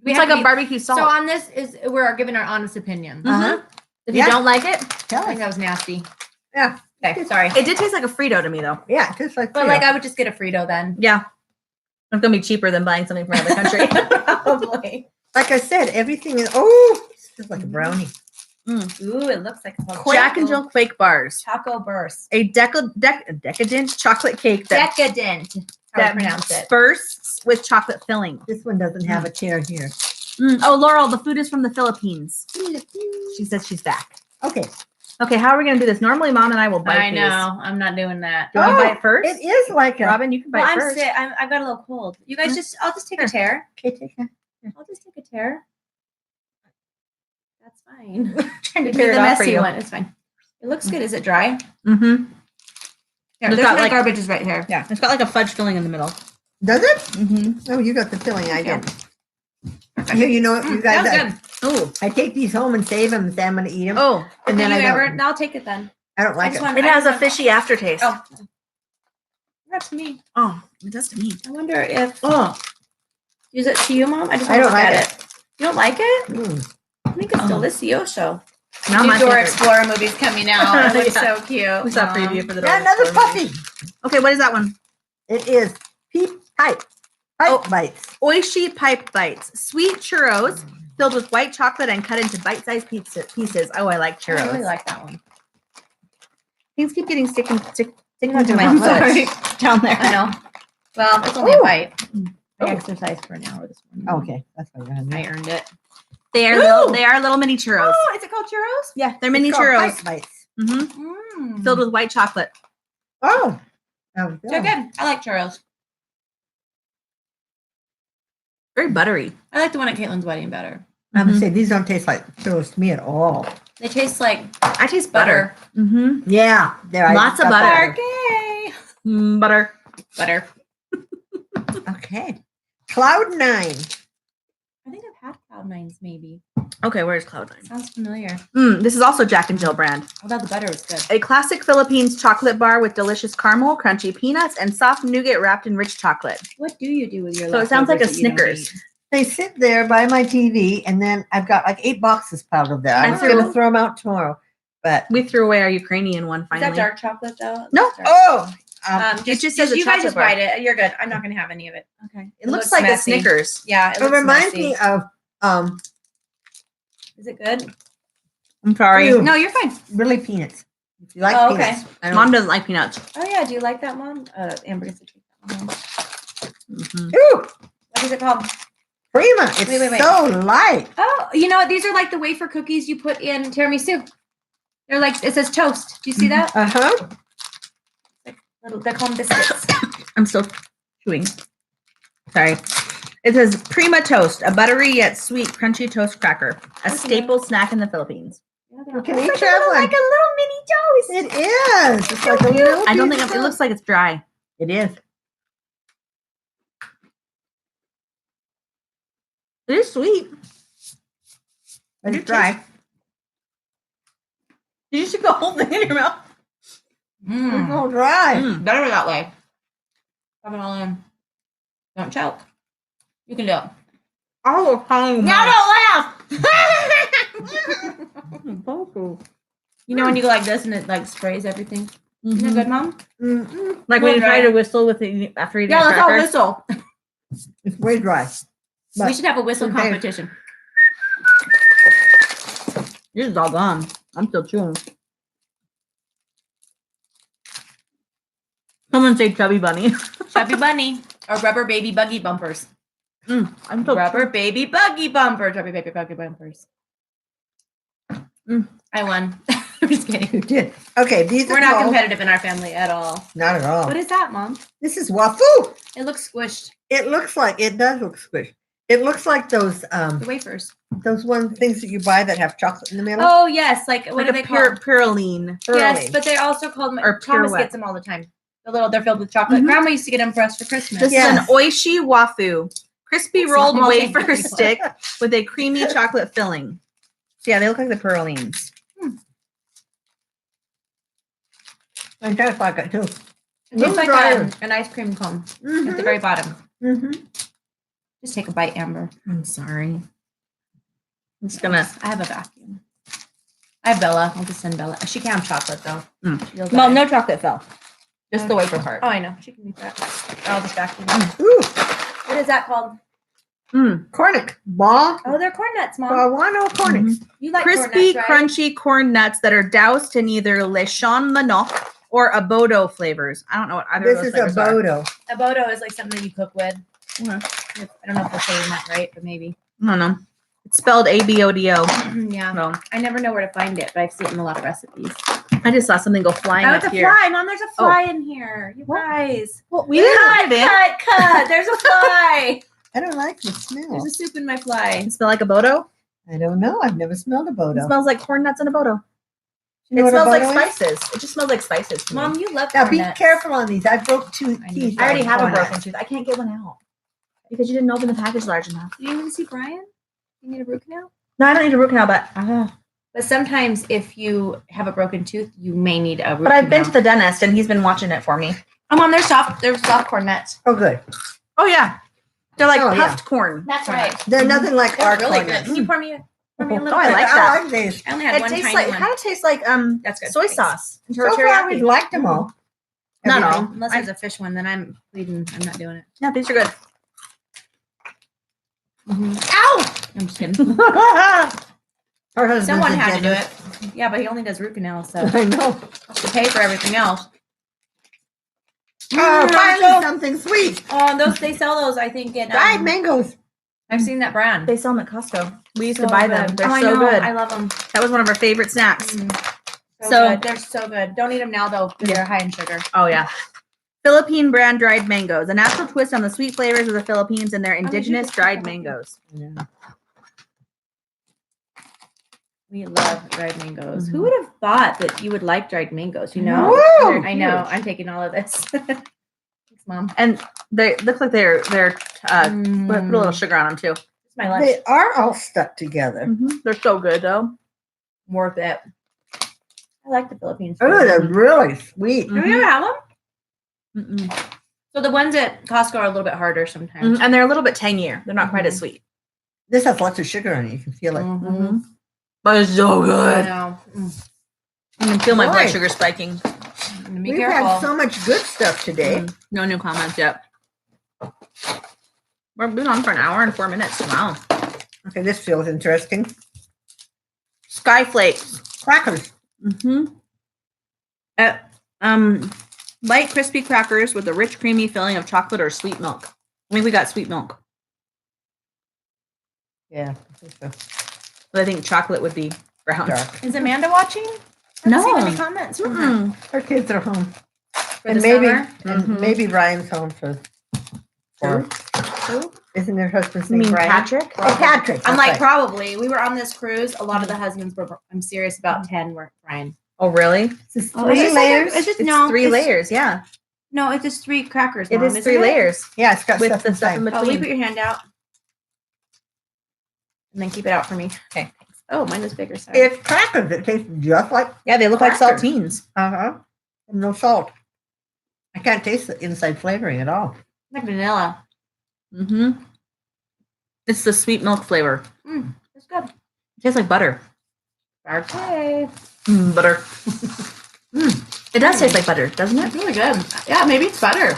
We It's have like to a be- barbecue salt. So on this is we're giving our honest opinion. Uh-huh. If Yeah. you don't like it, Tell I think us. that was nasty. Yeah. Okay, sorry. it did taste like a Frito to me though. Yeah, just like But Frito. like I would just get a Frito then. Yeah. It's gonna be cheaper than buying something from another country. Probably. Like I said, everything is it's just like a brownie. Ooh, it looks like a Jack and Jill Quake Bars. Choco Burst. A decadent chocolate cake that, Decadent. How that to pronounce it. bursts with chocolate filling. This one doesn't have a tear here. Oh, Laurel, the food is from the Philippines. She says she's back. Okay. Okay, how are we gonna do this? Normally, Mom and I will bite I these. know. I'm not doing that. Do you want to Oh, bite first? It is like a. Robin, you can bite Well, I'm first. sick. I've got a little cold. You guys I'll just take a tear. Okay, take a. I'll just take a tear. That's fine. Trying to Give me tear the it off for messy you. one. It's fine. It looks good. Is it dry? Mm-hmm. Yeah, It's there's got, my like- garbage is right here. Yeah, it's got like a fudge filling in the middle. Does it? Mm-hmm. Oh, you got the filling. I Yeah. didn't. You know, you guys. That was good. Oh, I take these home and save them and say I'm going to eat them. oh, and then Did I you don't. ever? I'll take it then. I don't like just it. want- it has a fishy aftertaste. Oh, that's me. Oh, it does to me. I wonder if Oh, is it to you, Mom? I just I want to don't look like at it. You don't like it? mm. I think it's Oh. delicioso. Not New my Dora favorite. Explorer movie's coming out. It looks Yeah. so cute. We saw a Mom. preview for the Yeah, Dora another Explorer puppy. movie. Okay, what is that one? It is pipe Oh. bites. Oishi Pipe Bites. Sweet churros filled with white chocolate and cut into bite-sized pieces. Oh, I like I churros. really like that one. Things keep getting sticking onto to my my foot. foot down there. I know. Well, it's only a Ooh. bite. I Oh. exercised for an hour this morning. Okay, that's what you're hungry. I earned it. They are Ooh. little mini churros. Oh, is it called churros? Yeah, they're mini It's called churros. pipe bites. Mm-hmm. Filled with white chocolate. Oh, They're good. I like churros. Very buttery. I like the one at Caitlin's wedding better. I would Mhm. say these don't taste like churros to me at all. They taste like I taste butter. butter. Mm-hmm. Yeah, there. Lots of got butter. Okay. Butter. Butter. Okay. Cloud 9. I think I've had Cloud Nines maybe. Okay, where's Cloud Nine? Sounds familiar. This is also Jack and Jill brand. I thought the butter was good. A classic Philippines chocolate bar with delicious caramel, crunchy peanuts, and soft nougat wrapped in rich chocolate. What do you do with your So it sounds like a leftovers that you don't Snickers. eat? They sit there by my TV, and then I've got like 8 boxes piled up there. I I was threw- going to throw them out tomorrow, but We threw away our Ukrainian one Is finally. that dark chocolate though? No. Dark. oh, it just says a you guys chocolate just bar. bite it. You're good. I'm not gonna have any of it. Okay. It It looks looks like messy. a Snickers. Yeah, It looks reminds messy. me of Is it good? I'm sorry. Ew. No, you're fine. really peanuts. If you like Oh, okay. peanuts, I don't. Mom doesn't like peanuts. Oh yeah, do you like that, Mom? Amber gets to take that one. Mhm. Ooh, What is it called? Prima. It's Wait. so light. Oh, you know what? These are like the wafer cookies you put in tiramisu. They're like, it says toast. Do you see that? Uh-huh. They're called biscuits. I'm still chewing. Sorry. It says Prima Toast, a buttery yet sweet crunchy toast cracker, a staple snack in the Philippines. You can It's eat that one. like a little mini toast. It is. It's like a little I don't piece think of it looks like it's dry. It is. It is sweet. But it's dry. Did you stick the whole thing in your mouth? It's so dry. Better that way. Come it all in. Don't choke. You can do it. I was calling Now don't laugh. You know when you go like this and it like sprays everything? Isn't that good, Mom? Mm-mm. Like when you Dry. try to whistle with it after eating Yeah, a let's have a cracker. whistle. It's way dry. We should have a whistle Okay. competition. Yours is all gone. I'm still chewing. Someone say chubby bunny. Chubby bunny or rubber baby buggy bumpers. I'm still Rubber baby buggy bumpers. Rubber baby buggy bumpers. I won. I'm just kidding. You did. Okay, these We're are not called- competitive in our family at all. Not at all. What is that, Mom? This is wafu. It looks squished. It looks like it does look squished. It looks like those The wafers. one things that you buy that have chocolate in the middle. Oh yes, like what like are a they pure called? Puraline. Yes, Early. but they're also called. Or Thomas Pirouette. gets them all the time. They're filled with chocolate. Mhm. Grandma used to get them for us for Christmas. This Yes. is an oishi wafu, crispy That's rolled not wafer multiple. stick with a creamy chocolate filling. So yeah, they look like the Puralines. I just like it too. It tastes like drier. an ice cream cone at the Mm-hmm. very bottom. Mm-hmm. Just take a bite, Amber. I'm sorry. I'm just gonna. I have a vacuum. I have Bella. I'll just send Bella. She can't have chocolate though. She'll Well, die. no chocolate fell. Just the wafer part. Oh, I know. She can eat that. I'll just vacuum. Ooh, What is that called? cornic. Ball. Oh, they're corn nuts, Mom. Bawano cornics. You like Crispy, corn nuts, right? crunchy corn nuts that are doused in either lechon manok or abodo flavors. I don't know what either This of is those a flavors are. bodo. A bodo is like something you cook with. Okay. I don't know if we're saying that right, but maybe. I don't know. It's spelled ABODO. Yeah. So I never know where to find it, but I've seen it in a lot of recipes. I just saw something go flying Oh, up it's a here. fly, Mom. There's a fly in here. You What? guys. Well, we didn't Cut, put it in. cut. There's a fly. I don't like the smell. There's a soup in my fly. It smell like a bodo. I don't know. I've never smelled a It bodo. smells like corn nuts and a bodo. You know It what a smells like bodo is? spices. It just smells like spices. to me. Mom, you love Now corn be nuts. careful on these. I broke two I know. teeth. I already on have a corn broken nuts. tooth. I can't get one out because you didn't open the package large enough. Do you even see Brian? You need a root canal? No, I don't need a root canal, but But sometimes if you have a broken tooth, you may need a root but I've been to canal. the dentist and he's been watching it for me. Oh, Mom, they're soft. They're soft corn nuts. Oh, good. Oh yeah, they're like Oh, yeah. puffed corn. That's Corn right. nuts. They're nothing like They're our really corn good. nuts. Can you pour me a little Oh, I bit? like that. I like these. I only had It one tastes tiny like one. kind of tastes like That's good. soy Thanks. sauce. So far, we've liked them all. Not Everything. all. Unless there's a fish one, then I'm pleading. I'm not doing it. Yeah, these are good. Ow! I'm just kidding. Her husband's Someone a had to do dentist. it. Yeah, but he only does root canals, so I know. to pay for everything else. Oh, finally mango. something sweet. Oh, those they sell those. I think in. Dried mangoes. I've seen that brand. They sell them at Costco. We used to So buy good. them. They're Oh, I so know. good. I love them. That was one of our favorite snacks. So- Good. They're so good. Don't eat them now though. 'Cause they're high in sugar. Oh yeah. Philippine brand dried mangoes, a natural twist on the sweet flavors of the Philippines and their indigenous dried mangoes. We love dried mangoes. Mhm. Who would have thought that you would like dried mangoes? You know. Woo! I know. I'm taking all of this. Thanks, Mom. And they look like they're put a little sugar on them too. It's my lunch. They are all stuck together. They're so good though. Worth it. I like the Philippines. Oh, food. they're really sweet. Have you ever had them? Mm-mm. So the ones at Costco are a little bit harder sometimes. And they're a little bit tangier. They're not quite as sweet. This has lots of sugar in it. You can feel it. Mhm. But it's so I good. know. I can feel my blood Right. sugar spiking. Be We've careful. had so much good stuff today. No new comments yet. We've been on for an hour and 4 minutes. Wow. Okay, this feels interesting. Sky flakes. Crackers. Mm-hmm. Light crispy crackers with a rich creamy filling of chocolate or sweet milk. I think we got sweet milk, Yeah. I think so. but I think chocolate would be brown. Dark. Is Amanda watching? I No. haven't seen any comments from her. Mm-mm. Her kids are home. For And the maybe summer. and maybe Ryan's home for Who? isn't their husband's You name mean Brian? Patrick? Oh, Patrick. I'm that's like, right. probably. We were on this cruise. A lot of the husbands were, I'm serious, about 10 were Brian. Oh, really? It's Oh, three layers. It's just, It's no. 3 layers. Yeah, No, it's just 3 crackers. it Mom, is isn't 3 layers Yeah, it's got with stuff the stuff inside. in Oh, will you between. put your hand out? And then keep it out for me. Okay. Oh, mine is bigger. Sorry. It's crackers. It tastes just like Yeah, they look like Crackers. saltines. No salt. I can't taste the inside flavoring at all. like vanilla. Mm-hmm. It's the sweet milk flavor. It's good. It tastes like butter. Okay. Butter. It does taste like butter, doesn't It's it? really good. Yeah, maybe it's butter.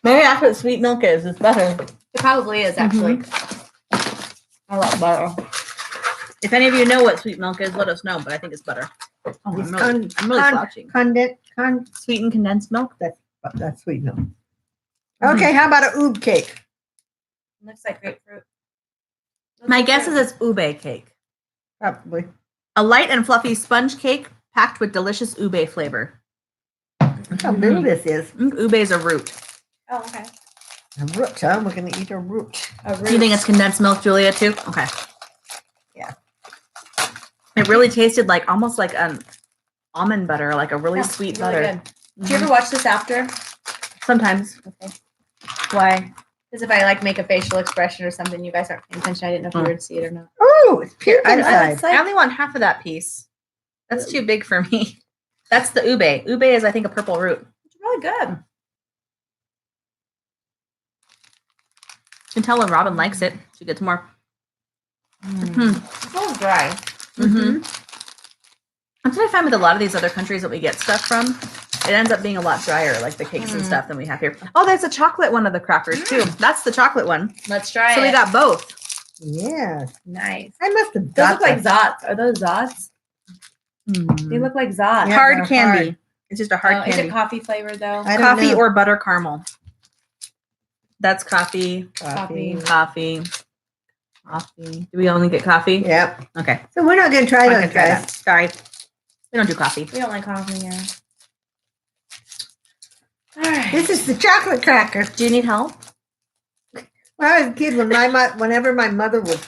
Maybe that's what sweet milk is. It's butter. It probably is, actually. I love butter. If any of you know what sweet milk is, let us know. But I think it's butter. Oh, I'm It's really slouching. Sweet Sweetened condensed milk. that's sweet milk. Okay, how about a oob cake? Looks like grapefruit. My guess is it's ube cake. Probably. A light and fluffy sponge cake packed with delicious ube flavor. Look how little this is. Ube is a root. Oh, okay. A root, huh? We're gonna eat a root. A root. You think it's condensed milk, Julia, too? Okay. Yeah. It really tasted like almost like an almond butter, like a really Yeah, sweet really butter. good. Do you ever watch this after? Sometimes. Okay. Why? Because if I like make a facial expression or something, you guys aren't paying attention. I didn't know if you would see it or not. Oh, it's pink I inside. I only want half of that piece. That's too big for me. That's the ube. Ube is, I think, a purple root. It's really good. You can tell when Robin likes it. She gets more. It's a little dry. Mm-hmm. That's what I find with a lot of these other countries that we get stuff from. It ends up being a lot drier, like the cakes and stuff, than we have here. Oh, there's a chocolate one of the crackers, too. That's the chocolate one. Let's try So it. we got both. Yeah. Nice. I must have Those got look like that. Zots. Are those Zots? They look like Zots. Yeah, hard they're candy. hard. It's just a hard Is candy. it coffee flavored though? I don't Coffee know. or butter caramel. That's coffee. Coffee. Coffee. Coffee. Do we only get coffee? Yep. Okay. So we're not gonna try I those, can try guys. that. Sorry. We don't do coffee. We don't like coffee here. All right. This is the chocolate cracker. Do you need help? When I was a kid, whenever my mother would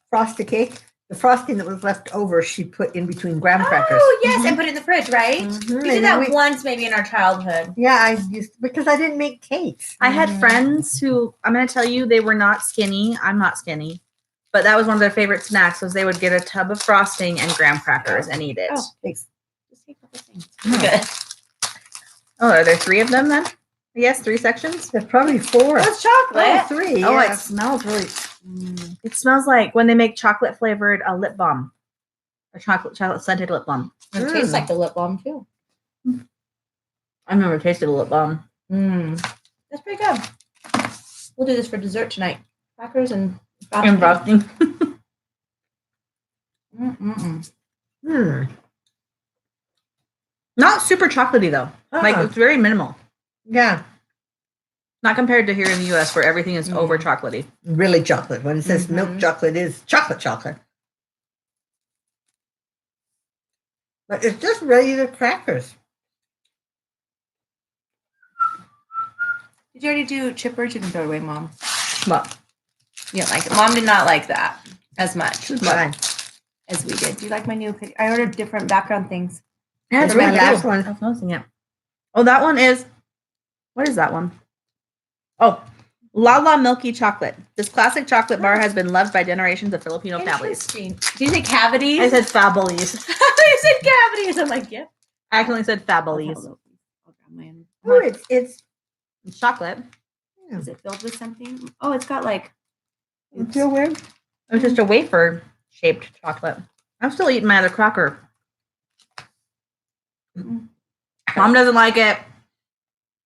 frost a cake, the frosting that was left over, she put in between graham crackers. Oh yes, and put it in the fridge, right? Mhm. We And did then that once, maybe in our childhood. Yeah, I used because I didn't make cakes. I had friends who, I'm going to tell you, they were not skinny. I'm not skinny. But that was one of their favorite snacks was they would get a tub of frosting and graham crackers and eat it. Oh. Thanks. Just take a couple things. Oh. Good. Oh, are there 3 of them then? Yes, 3 sections? There's probably 4. That's chocolate. Oh, 3. Oh, Yeah. it smells really. It smells like when they make chocolate flavored lip balm, a chocolate scented lip balm. It tastes like the lip balm too. I've never tasted a lip balm. That's pretty good. We'll do this for dessert tonight. Crackers and And frosting. Hmm. Not super chocolatey though. Like it's very minimal. Yeah, Not compared to here in the US where everything is over chocolatey. really chocolate. When it says milk chocolate, is chocolate. But it's just regular crackers. Did you already do chippers? You can throw it away, Mom. But You don't like it. Mom did not like that as much Fine. as we did. Do you like my new pic? I ordered different background things. yeah, That's it's really my last cool. one. I was noticing it. Oh, that one is. What is that one? Oh, Lala Milky Chocolate. This classic chocolate bar has been loved by generations of Filipino families. Interesting. Do you say cavities? I said Fabulous. I said cavities. I'm like, yep. I accidentally said Fabulous. I'll grab mine. Oh, it's It's chocolate. Is it filled with something? Oh, it's got like. you feel weird. It was just a wafer shaped chocolate. I'm still eating my other cracker. Mom doesn't like it.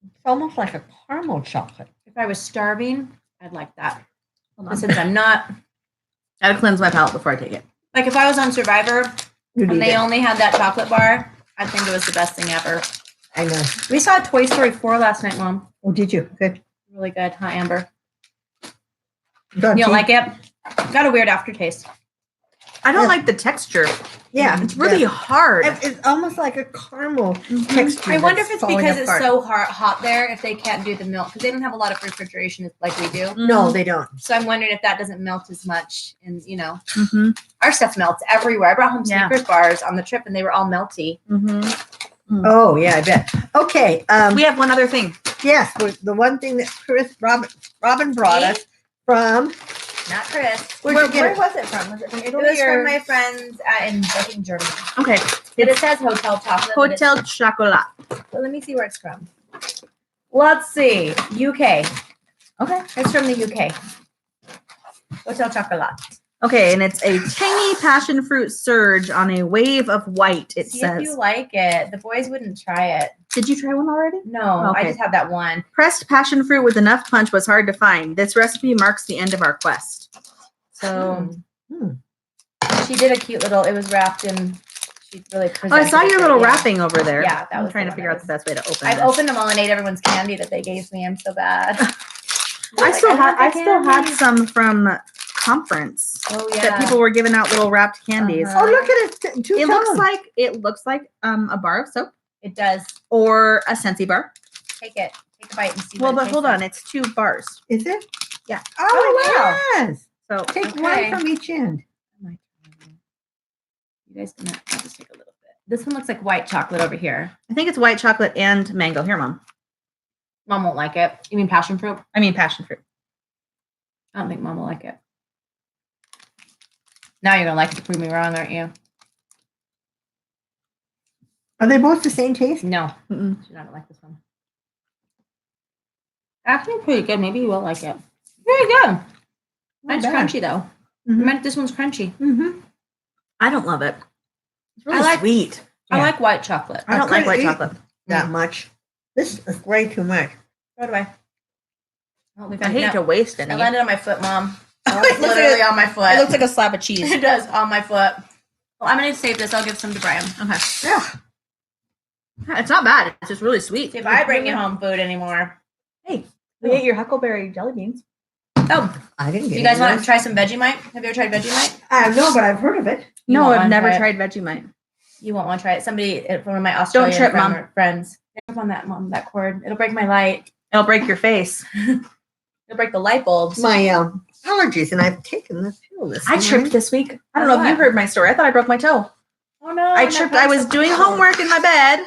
It's almost like a caramel chocolate. If I was starving, I'd like that. Hold But on. since I'm not, I gotta cleanse my palate before I take it. like if I was on Survivor You'd and eat they it. only had that chocolate bar, I think it was the best thing ever. I know. We saw Toy Story 4 last night, Mom. Oh, did you? Good. Really good, huh, Amber? Don't You don't like it? Got a weird aftertaste. I don't Yeah. like the texture. Yeah. It's really hard. It's almost like a caramel texture. I wonder if that's it's falling because it's apart. so hot there, if they can't do the milk, because they don't have a lot of refrigeration like we do. No, they don't. So I'm wondering if that doesn't melt as much. And, Mm-hmm. our stuff melts everywhere. I brought home Yeah. Snickers bars on the trip and they were all melty. Mm-hmm. Oh, yeah, I bet. Okay. We have one other thing. Yes, the one thing that Robin brought Me? us from. Not Chris. Where'd Where, you get where it? was it from? Was it from It Italy was or? from my friends in, I think, Germany. Okay. But it says Hotel Chocolate. but it's- Hotel Chocolat. But let me see where it's from. Let's see. UK. Okay. It's from the UK. Hotel Chocolat. Okay, and it's a tangy passion fruit surge on a wave of white, it See says. if you like it. The boys wouldn't try it. Did you try one already? No, Okay. I just have that one. Pressed passion fruit with enough punch was hard to find. This recipe marks the end of our quest. So Hmm. she did a cute little. It was wrapped in. She really. Oh, I saw presented your it, little yeah. wrapping over there. Yeah, that I'm was trying the to one figure that out the best way to open I've this. opened them all and ate everyone's candy that they gave me. I'm so bad. I still had candy. some from conference Oh yeah. that people were giving out little wrapped candies. Uh-huh. Oh, look at it. It looks like a bar of soap It does. or a Scentsy bar. Take it. Take a bite and see. Well, what it but hold tastes on, it's 2 bars. Is it? Yeah. Oh, wow. yes. So Take Okay. one from each end. like. You guys can. I'll just take a little bit. This one looks like white chocolate over here. I think it's white chocolate and mango. Here, Mom. Mom won't like it. You mean passion fruit? I mean passion fruit. I don't think Mom will like it. Now you're gonna like it to prove me wrong, aren't you? Are they both the same taste? No, Mm-mm. she's not gonna like this one. Actually, pretty good. Maybe you will like it. Very good. It's bad. crunchy though. Mhm. I meant this one's crunchy. Mm-hmm. I don't love it. It's really I like- sweet. I Yeah. like white chocolate. I don't like couldn't white eat chocolate. That much. This is way too much. So do I. Oh, I hate to waste I any. landed on my foot, Mom. Oh, It's literally on my foot. It looks like a slab of cheese. It does on my foot. Well, I'm gonna save this. I'll give some to Brian. Okay. Yeah. It's not bad. It's just really sweet. See if I bring you home food anymore. Hey, we ate your huckleberry jelly beans. Oh, I didn't do get you guys any want of to try some Vegemite? Have you ever tried Vegemite? No, but I've heard of it. You No, won't I've wanna never try it. tried Vegemite. You won't want to try it. Somebody, one of my Australian trip, Mom. friends. Get up on that, Mom, that cord. It'll break my light. It'll break your face. It'll break the light bulbs. My allergies, and I've taken the pill this I morning. tripped this week. I don't On know if you what? heard my story. I thought I broke my toe. Oh no! I and tripped. that I was person- doing homework in my bed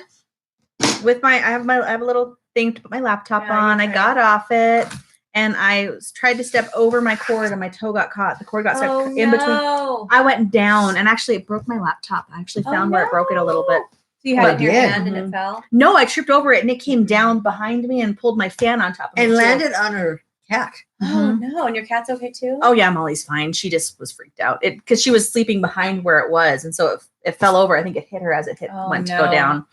with I have a little thing to put my laptop Yeah, on. I you're got off it and I tried to step over my cord and my toe got caught. The cord got stuck Oh, in between. no. I went down and actually it broke my laptop. I actually found where it broke it a little bit. So you had it in your Yeah. hand and Mhm. it fell. No, I tripped over it and it came down behind me and pulled my fan on top of me. And too. landed on her cat. Oh Mhm. no! And your cat's okay too. Oh yeah, Molly's fine. She just was freaked out. It because she was sleeping behind where it was, and so it fell over. I think it hit her as it Oh, went to no. go down. I'm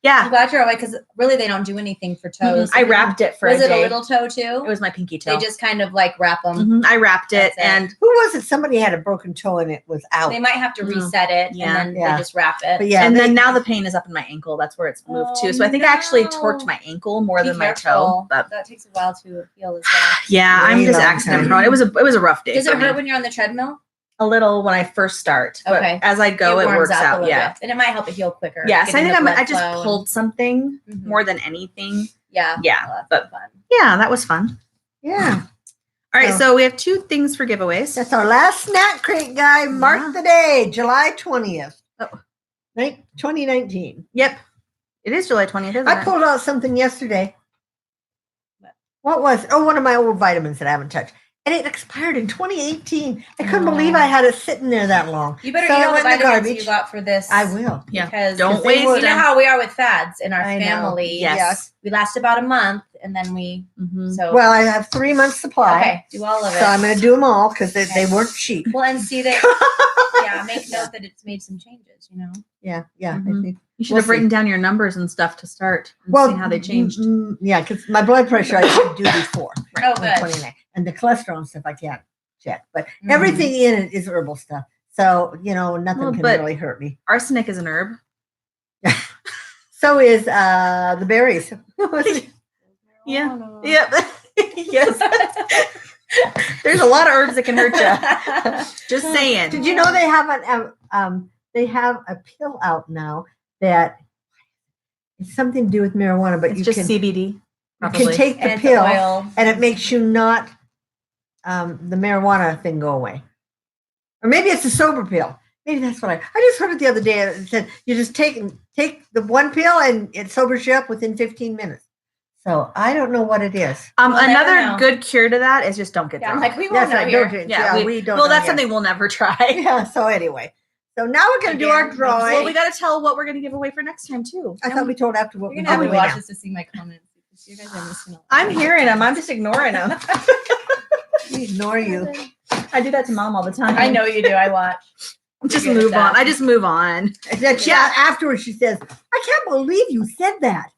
Yeah, glad you're away because really they don't do anything for toes. I wrapped it for Was a it day. a little toe too? It was my pinky toe. They just kind of like wrap them. Mhm, I wrapped it, That's it. and Who was it? Somebody had a broken toe and it was out. They might have to Mm. reset it Yeah. and then Yeah. they just wrap it. But yeah, and they- then now the pain is up in my ankle. That's where it's moved Oh, to. So I think I actually no. torqued my ankle more Be than my toe. careful. But That takes a while to heal as well. yeah, I'm Way just long accident time. prone. It was a rough day. Does for it hurt me. when you're on the treadmill? A little when I first start, but Okay. as I go, it warms works up a out. little Yeah. bit. And it might help it heal quicker. Yes, I getting think the I blood just flow and- pulled something Mhm. more than anything. Yeah. Yeah, Well, that's but fun. yeah, that was fun. yeah. All right, So- so we have 2 things for giveaways. That's our last snack crate, guy. Mark Yeah. the day, July 20th. Oh. 2019. Yep, it is July 20th, isn't I it? pulled out something yesterday. What was it? Oh, one of my old vitamins that I haven't touched. And it expired in 2018. I couldn't believe I had it sitting there that long. You better So eat I all the went in the vitamins garbage. you got for this. I will. Yeah. Because Don't they waste were- you know them. how we are with fads in our I know. family. Yes. We last about a month and then we. Mhm. So Well, I have 3 months supply. okay, do all of it. So I'm going to do them all because they weren't cheap. well, and see that. Yeah, make note that it's made some changes. You know. Yeah. I Mhm. think. You should We'll have written see. down your numbers and stuff to start and Well, see how they changed. Yeah, because my blood pressure I didn't do before. Oh, good. 129. And the cholesterol and stuff I can't check. But Mhm. everything in it is herbal stuff. So, nothing Well, can but- really hurt me. Arsenic is an herb. So is the berries. Yeah. Yep. Yes. There's a lot of herbs that can hurt you. Just saying. Did you know they have a pill out now that it's something to do with marijuana, but It's you just can CBD. you Probably. can take the And it's pill oil. and it makes you not the marijuana thing go away. Or maybe it's a sober pill. Maybe that's what I just heard it the other day. It said you just take the one pill and it sobers you up within 15 minutes. So I don't know what it is. We'll never Another know. good cure to that is just don't get Yeah, I'm drunk. like we won't know Right, here. don't drink. Yeah, we don't well, know that's yet. something we'll never try. Yeah, so anyway. So now we're going to do our Again, drawing. Well, we got to tell what we're going to give away for next time too. I thought we told after what You're we gonna have did to away watch now. this to see my comments. Because you guys are missing. I'm hearing them. I'm just ignoring them. We ignore you. I do that to mom all the time. I know you do. I watch. Just You're good at move on. that. I just move on. And then afterwards she says, I can't believe you said that.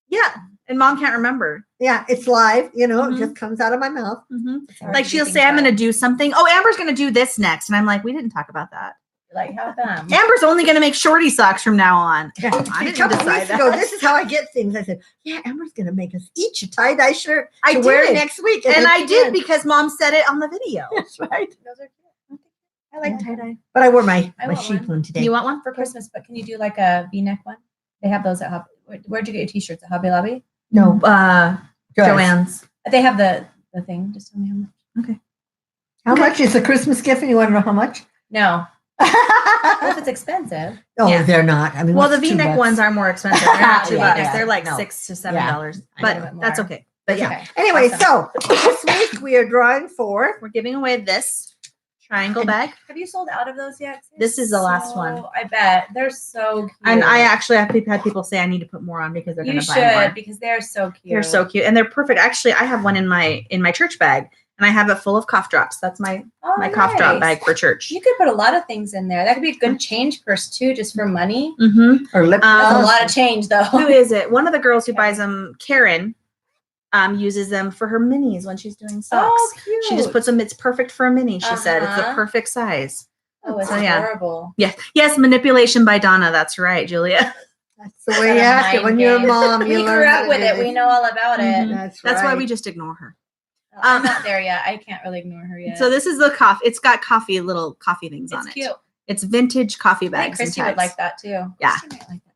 Yeah, and mom can't remember. Yeah, it's live, it Mhm. just comes out of my mouth. It's hard Like to she'll do say, "I'm things going to do something." Oh, Amber's going to do this next, and I'm like, "We didn't talk about that." right. Like how come? Amber's only going to make shorty socks from now on. Yeah. I A didn't couple decide weeks ago, that. this is how I get things. I said, yeah, Amber's going to make us each a tie-dye shirt I to wear did. next week. And then I she did because mom said it on the video. That's right. Those are cute. I like Yeah. tie-dye But I wore my I want sheep one. one today. You want one? for Christmas, but can you do like a V-neck one? They have those at Where'd you get your t-shirts at Hobby Lobby? No. Joanne's. They have the thing. Just tell me how much. How much is a Christmas gift and you want to know how much? No. Well, if Oh, it's expensive. Yeah. they're not. I mean, Well, the what's V-neck $2? ones are more expensive. They're not $2. Yeah, They're like no. $6 to $7. I But know. that's okay. But yeah, Okay. Anyway, Awesome. so this week we are drawing for. we're giving away this triangle bag. Have you sold out of those yet? This is the last one. I bet they're so cute. And I actually have had people say I need to put more on because they're going you to buy should more. because they're so cute. They're so cute and they're perfect. Actually, I have one in my church bag and I have it full of cough drops. That's my cough drop nice. bag for church. You could put a lot of things in there. That could be a good change purse too, just for money. Mm-hmm. Or lip That's a Um, lot of change though. Who is it? One of the girls who buys them, Karen, uses them for her minis when she's doing socks. Oh, cute. She just puts them. It's perfect for a mini. She said it's the Uh-huh. perfect size. Oh, it's So, yeah. adorable. Yes, manipulation by Donna. That's right, Julia. That's the way you ask it when you're a mom. You We learn grew how up to with do it. this. We know all about it. Mhm. That's That's why right. we just ignore her. I'm not there yet. I can't really ignore her yet. So this is the coffee. It's got little coffee things it's on it. cute. It's vintage coffee I bags. think Christy and would tags. like that too. Yeah. Christy might like that.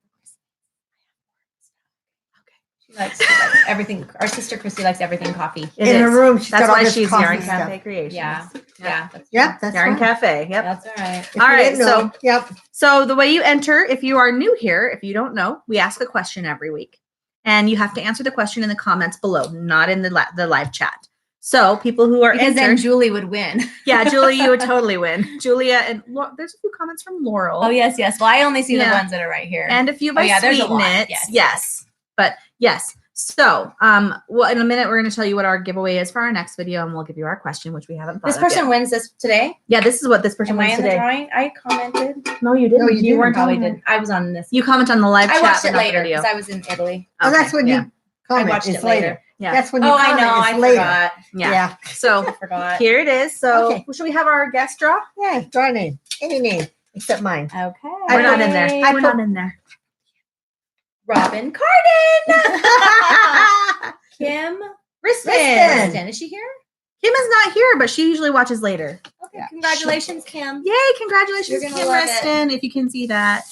She likes everything. Our sister Christy likes everything coffee. It in her is. room. She's That's got all why this she's coffee Yarn stuff. Cafe Creations. Yeah. Yeah. That's Yep, that's Yarn fine. Cafe. Yep. That's all right. If All you right, didn't know, yep. So the way you enter, if you are new here, if you don't know, we ask a question every week, and you have to answer the question in the comments below, not in the live chat. So people who are Because then entered, Julie would win. yeah, Julie, you would totally win. Julia and there's a few comments from Laurel. Oh yes, yes. Well, I only see the Yeah. ones that are right here. And a few Oh, by yeah, there's a Sweet lot. Knits. Yes. Yes. But yes. So, well, in a minute, we're going to tell you what our giveaway is for our next video, and we'll give you our question, which we haven't thought this of person yet. wins this today. Yeah, this is what this person Am I wins in the today. drawing? I commented. No, you didn't. No, you didn't. weren't Probably on there. didn't. I was on this. You comment on the live I chat. watched but it not the later video. because I was in Italy. Oh, that's Okay, when yeah. you comment. I watched it's it later. Yeah. That's when you Oh, I comment. know. It's I later. forgot. Yeah. So I forgot. here it is. So Okay. should we have our guest draw? Yeah, draw a name. Any name except mine. Okay. We're not in there. I We're put- not in there. Robin Carden. Kim Riston. Riston. Is she here? Kim is not here, but she usually watches later. Okay. Yeah. Congratulations, Kim. Yay! Congratulations, You're Kim gonna love it. Riston. If you can see that.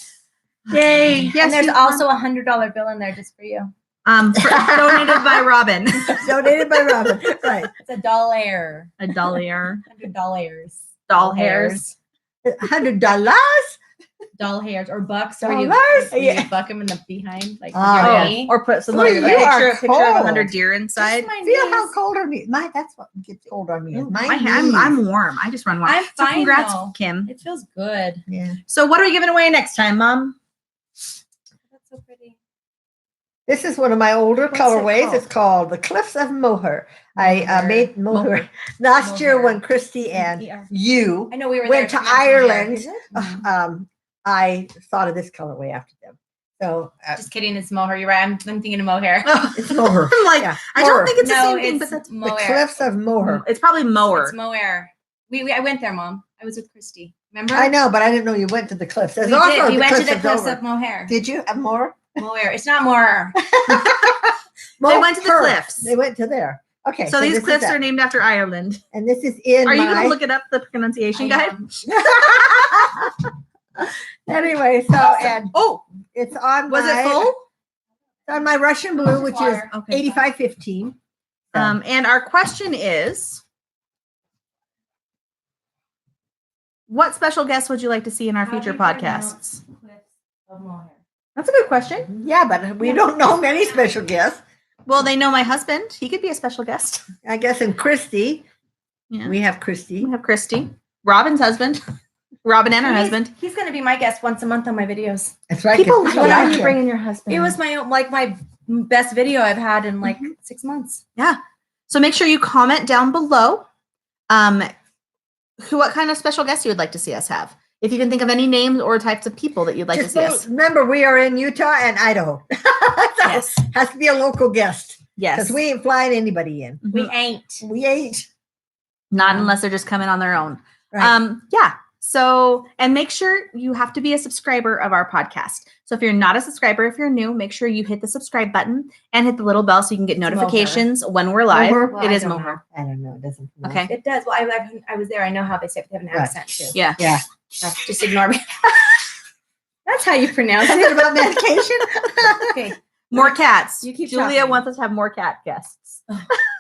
Yay! Yes. and there's you also $100 bill in there just for you. donated by Robin. Donated by Robin. Right. It's $1. A dollar. $100. Doll hairs. $100. Doll hairs or bucks where you, Dollars? where Yeah. you buck them in the behind like Oh, your yeah. knee. Or put some Boy, like, you a picture are of cold. 100 deer inside. Just my Feel how knees. cold are me. That's what gets cold on me. Is my I'm knees. warm. I just run warm. I'm So fine, congrats, though. Kim. It feels good. Yeah. So what are we giving away next time, Mom? That's so pretty. This is one of my older What's it colorways. called? It's called the Cliffs of Moher. I made Moher last year when Christy and you I know we were went there to to mention Ireland. Is it? I thought of this colorway after them. So Just kidding, it's mohair. You're right. I'm thinking of mohair. it's Moher. I'm like, Yeah, I don't Moher. think it's the No, same thing, it's but that's The mohair. Cliffs of Moher. it's probably mower. It's mohair. I went there, Mom. I was with Christy. Remember? I know, but I didn't know you went to the cliffs. There's We also did. We the went to Cliffs the of cliffs Dover. of mohair. Did you have more? Mohair. It's not more. They went to the Moher. cliffs. They went to there. Okay. So these this is cliffs that. are named after Ireland. And this is in Are you my... going to look it up, the pronunciation guide? Anyway, so and Oh, it's on was my, it full? It's on my Russian blue, which is Water. Okay. 8515. And our question is, what special guests would you like to see in our How do future you pronounce podcasts? Cliffs of mohair. That's a good question. Yeah, but we don't know many special guests. Well, they know my husband. He could be a special guest. I guess in Christy, Yeah. we have Christy. We have Christy, Robin's husband, Robin and her husband. He's going to be my guest once a month on my videos. That's right. People 'cause love we when like you him. bring in your husband. It was my best video I've had in 6 months. Yeah. So make sure you comment down below what kind of special guests you would like to see us have. If you can think of any names or types of people that you'd like Just to see us. remember, we are in Utah and Idaho. So Yes. has to be a local guest Yes. because we ain't flying anybody in. Mhm. We ain't. We ain't. Not unless they're just coming on their own. Right. Yeah. So, and make sure you have to be a subscriber of our podcast. So if you're not a subscriber, if you're new, make sure you hit the subscribe button and hit the little bell so you can get notifications when we're live. Moher? Well, It I is don't Moher. I don't know. It doesn't. Okay. It does. Well, I was there. I know how they say it. They have an Right. accent too. Yeah. Yeah. Just ignore me. That's how you pronounce Is it it. about medication? Okay. More cats. You keep Julia talking. wants us to have more cat guests.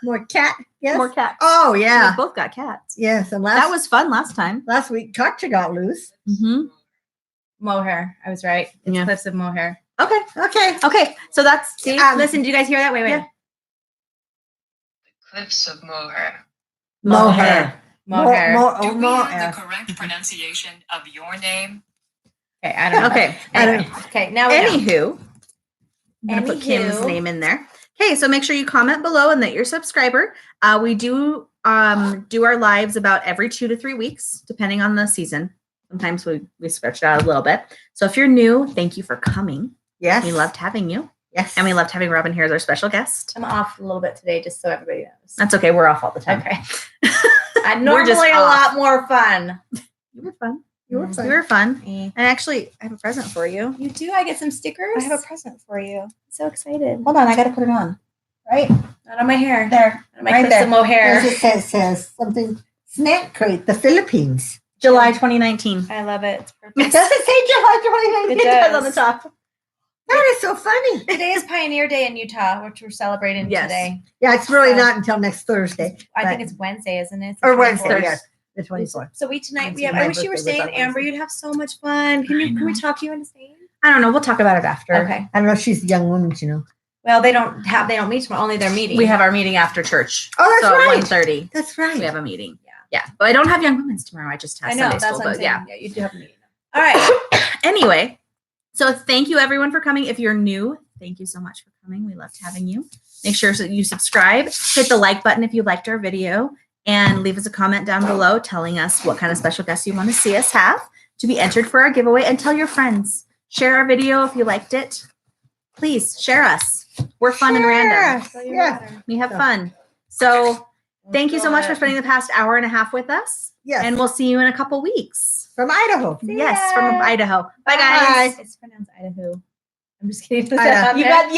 More cat? Yes. More cats. Oh yeah. We both got cats. Yes. And That was fun last time. last week. Katja got loose. Mm-hmm. Mohair. I was right. It's Yeah. Cliffs of Mohair. Okay. Okay. Okay. So that's See? Um, Listen, do you guys hear that? Wait. yeah. Cliffs of Moher. Mohair. Mohair. Do we Mohair. have the correct pronunciation of your name? Okay, I don't know. okay. Anyway. Okay, now we know. Anywho, I'm gonna put Kim's Anywho. name in there. Okay, so make sure you comment below and that you're a subscriber. We do our lives about every 2 to 3 weeks, depending on the season. Sometimes we stretch it out a little bit. So if you're new, thank you for coming. Yes. We loved having you, Yes. and we loved having Robin here as our special guest. I'm off a little bit today, just so everybody knows. That's okay. We're off all the time. Okay. I'm We're just normally a off. lot more fun. You were fun. You were Mm. fun. You were fun. Eh. And actually, I have a present for you. You do? I get some stickers? I have a present for you. so excited. Hold on, I gotta put it on. Right Not on my hair. there. Not on my Right Cliffs there. of Mohair. It says something. Snack crate, the Philippines. July 2019. I love it. It's perfect. Does it say July 29th? It does. on the top. That is so funny. Today is Pioneer Day in Utah, which we're celebrating Yes. today. Yeah, it's really not until next Thursday. I think but- it's Wednesday, isn't it? It's or the Wednesday, 24th. yes. The 24th. So tonight we Wednesday. have. My I wish you were birthday was staying, on Amber. Wednesday. You'd have so much fun. Can we talk you into staying? I don't know. We'll talk about it after. Okay. I don't know. She's a young woman, you know. Well, they don't meet tomorrow. Only their meeting. We have our meeting after church. Oh, that's so right. at 1:30. That's right. We have a meeting. Yeah. Yeah. But I don't have Young Women's tomorrow. I just have I know. Sunday That's school. what I'm But saying. yeah. You do have a meeting. All right. Anyway, so thank you everyone for coming. If you're new, thank you so much for coming. We loved having you. Make sure that you subscribe, hit the like button if you liked our video, and leave us a comment down below telling us what kind of special guests you want to see us have to be entered for our giveaway. And tell your friends. Share our video if you liked it. Please share us. We're fun and random. Yeah. We have fun. So thank you so much for spending the past hour and a half with us. Yes. And we'll see you in a couple weeks. From Idaho. Yes, ya. from Idaho. Bye, guys. It's pronounced Idaho. I'm just kidding. Idaho. You got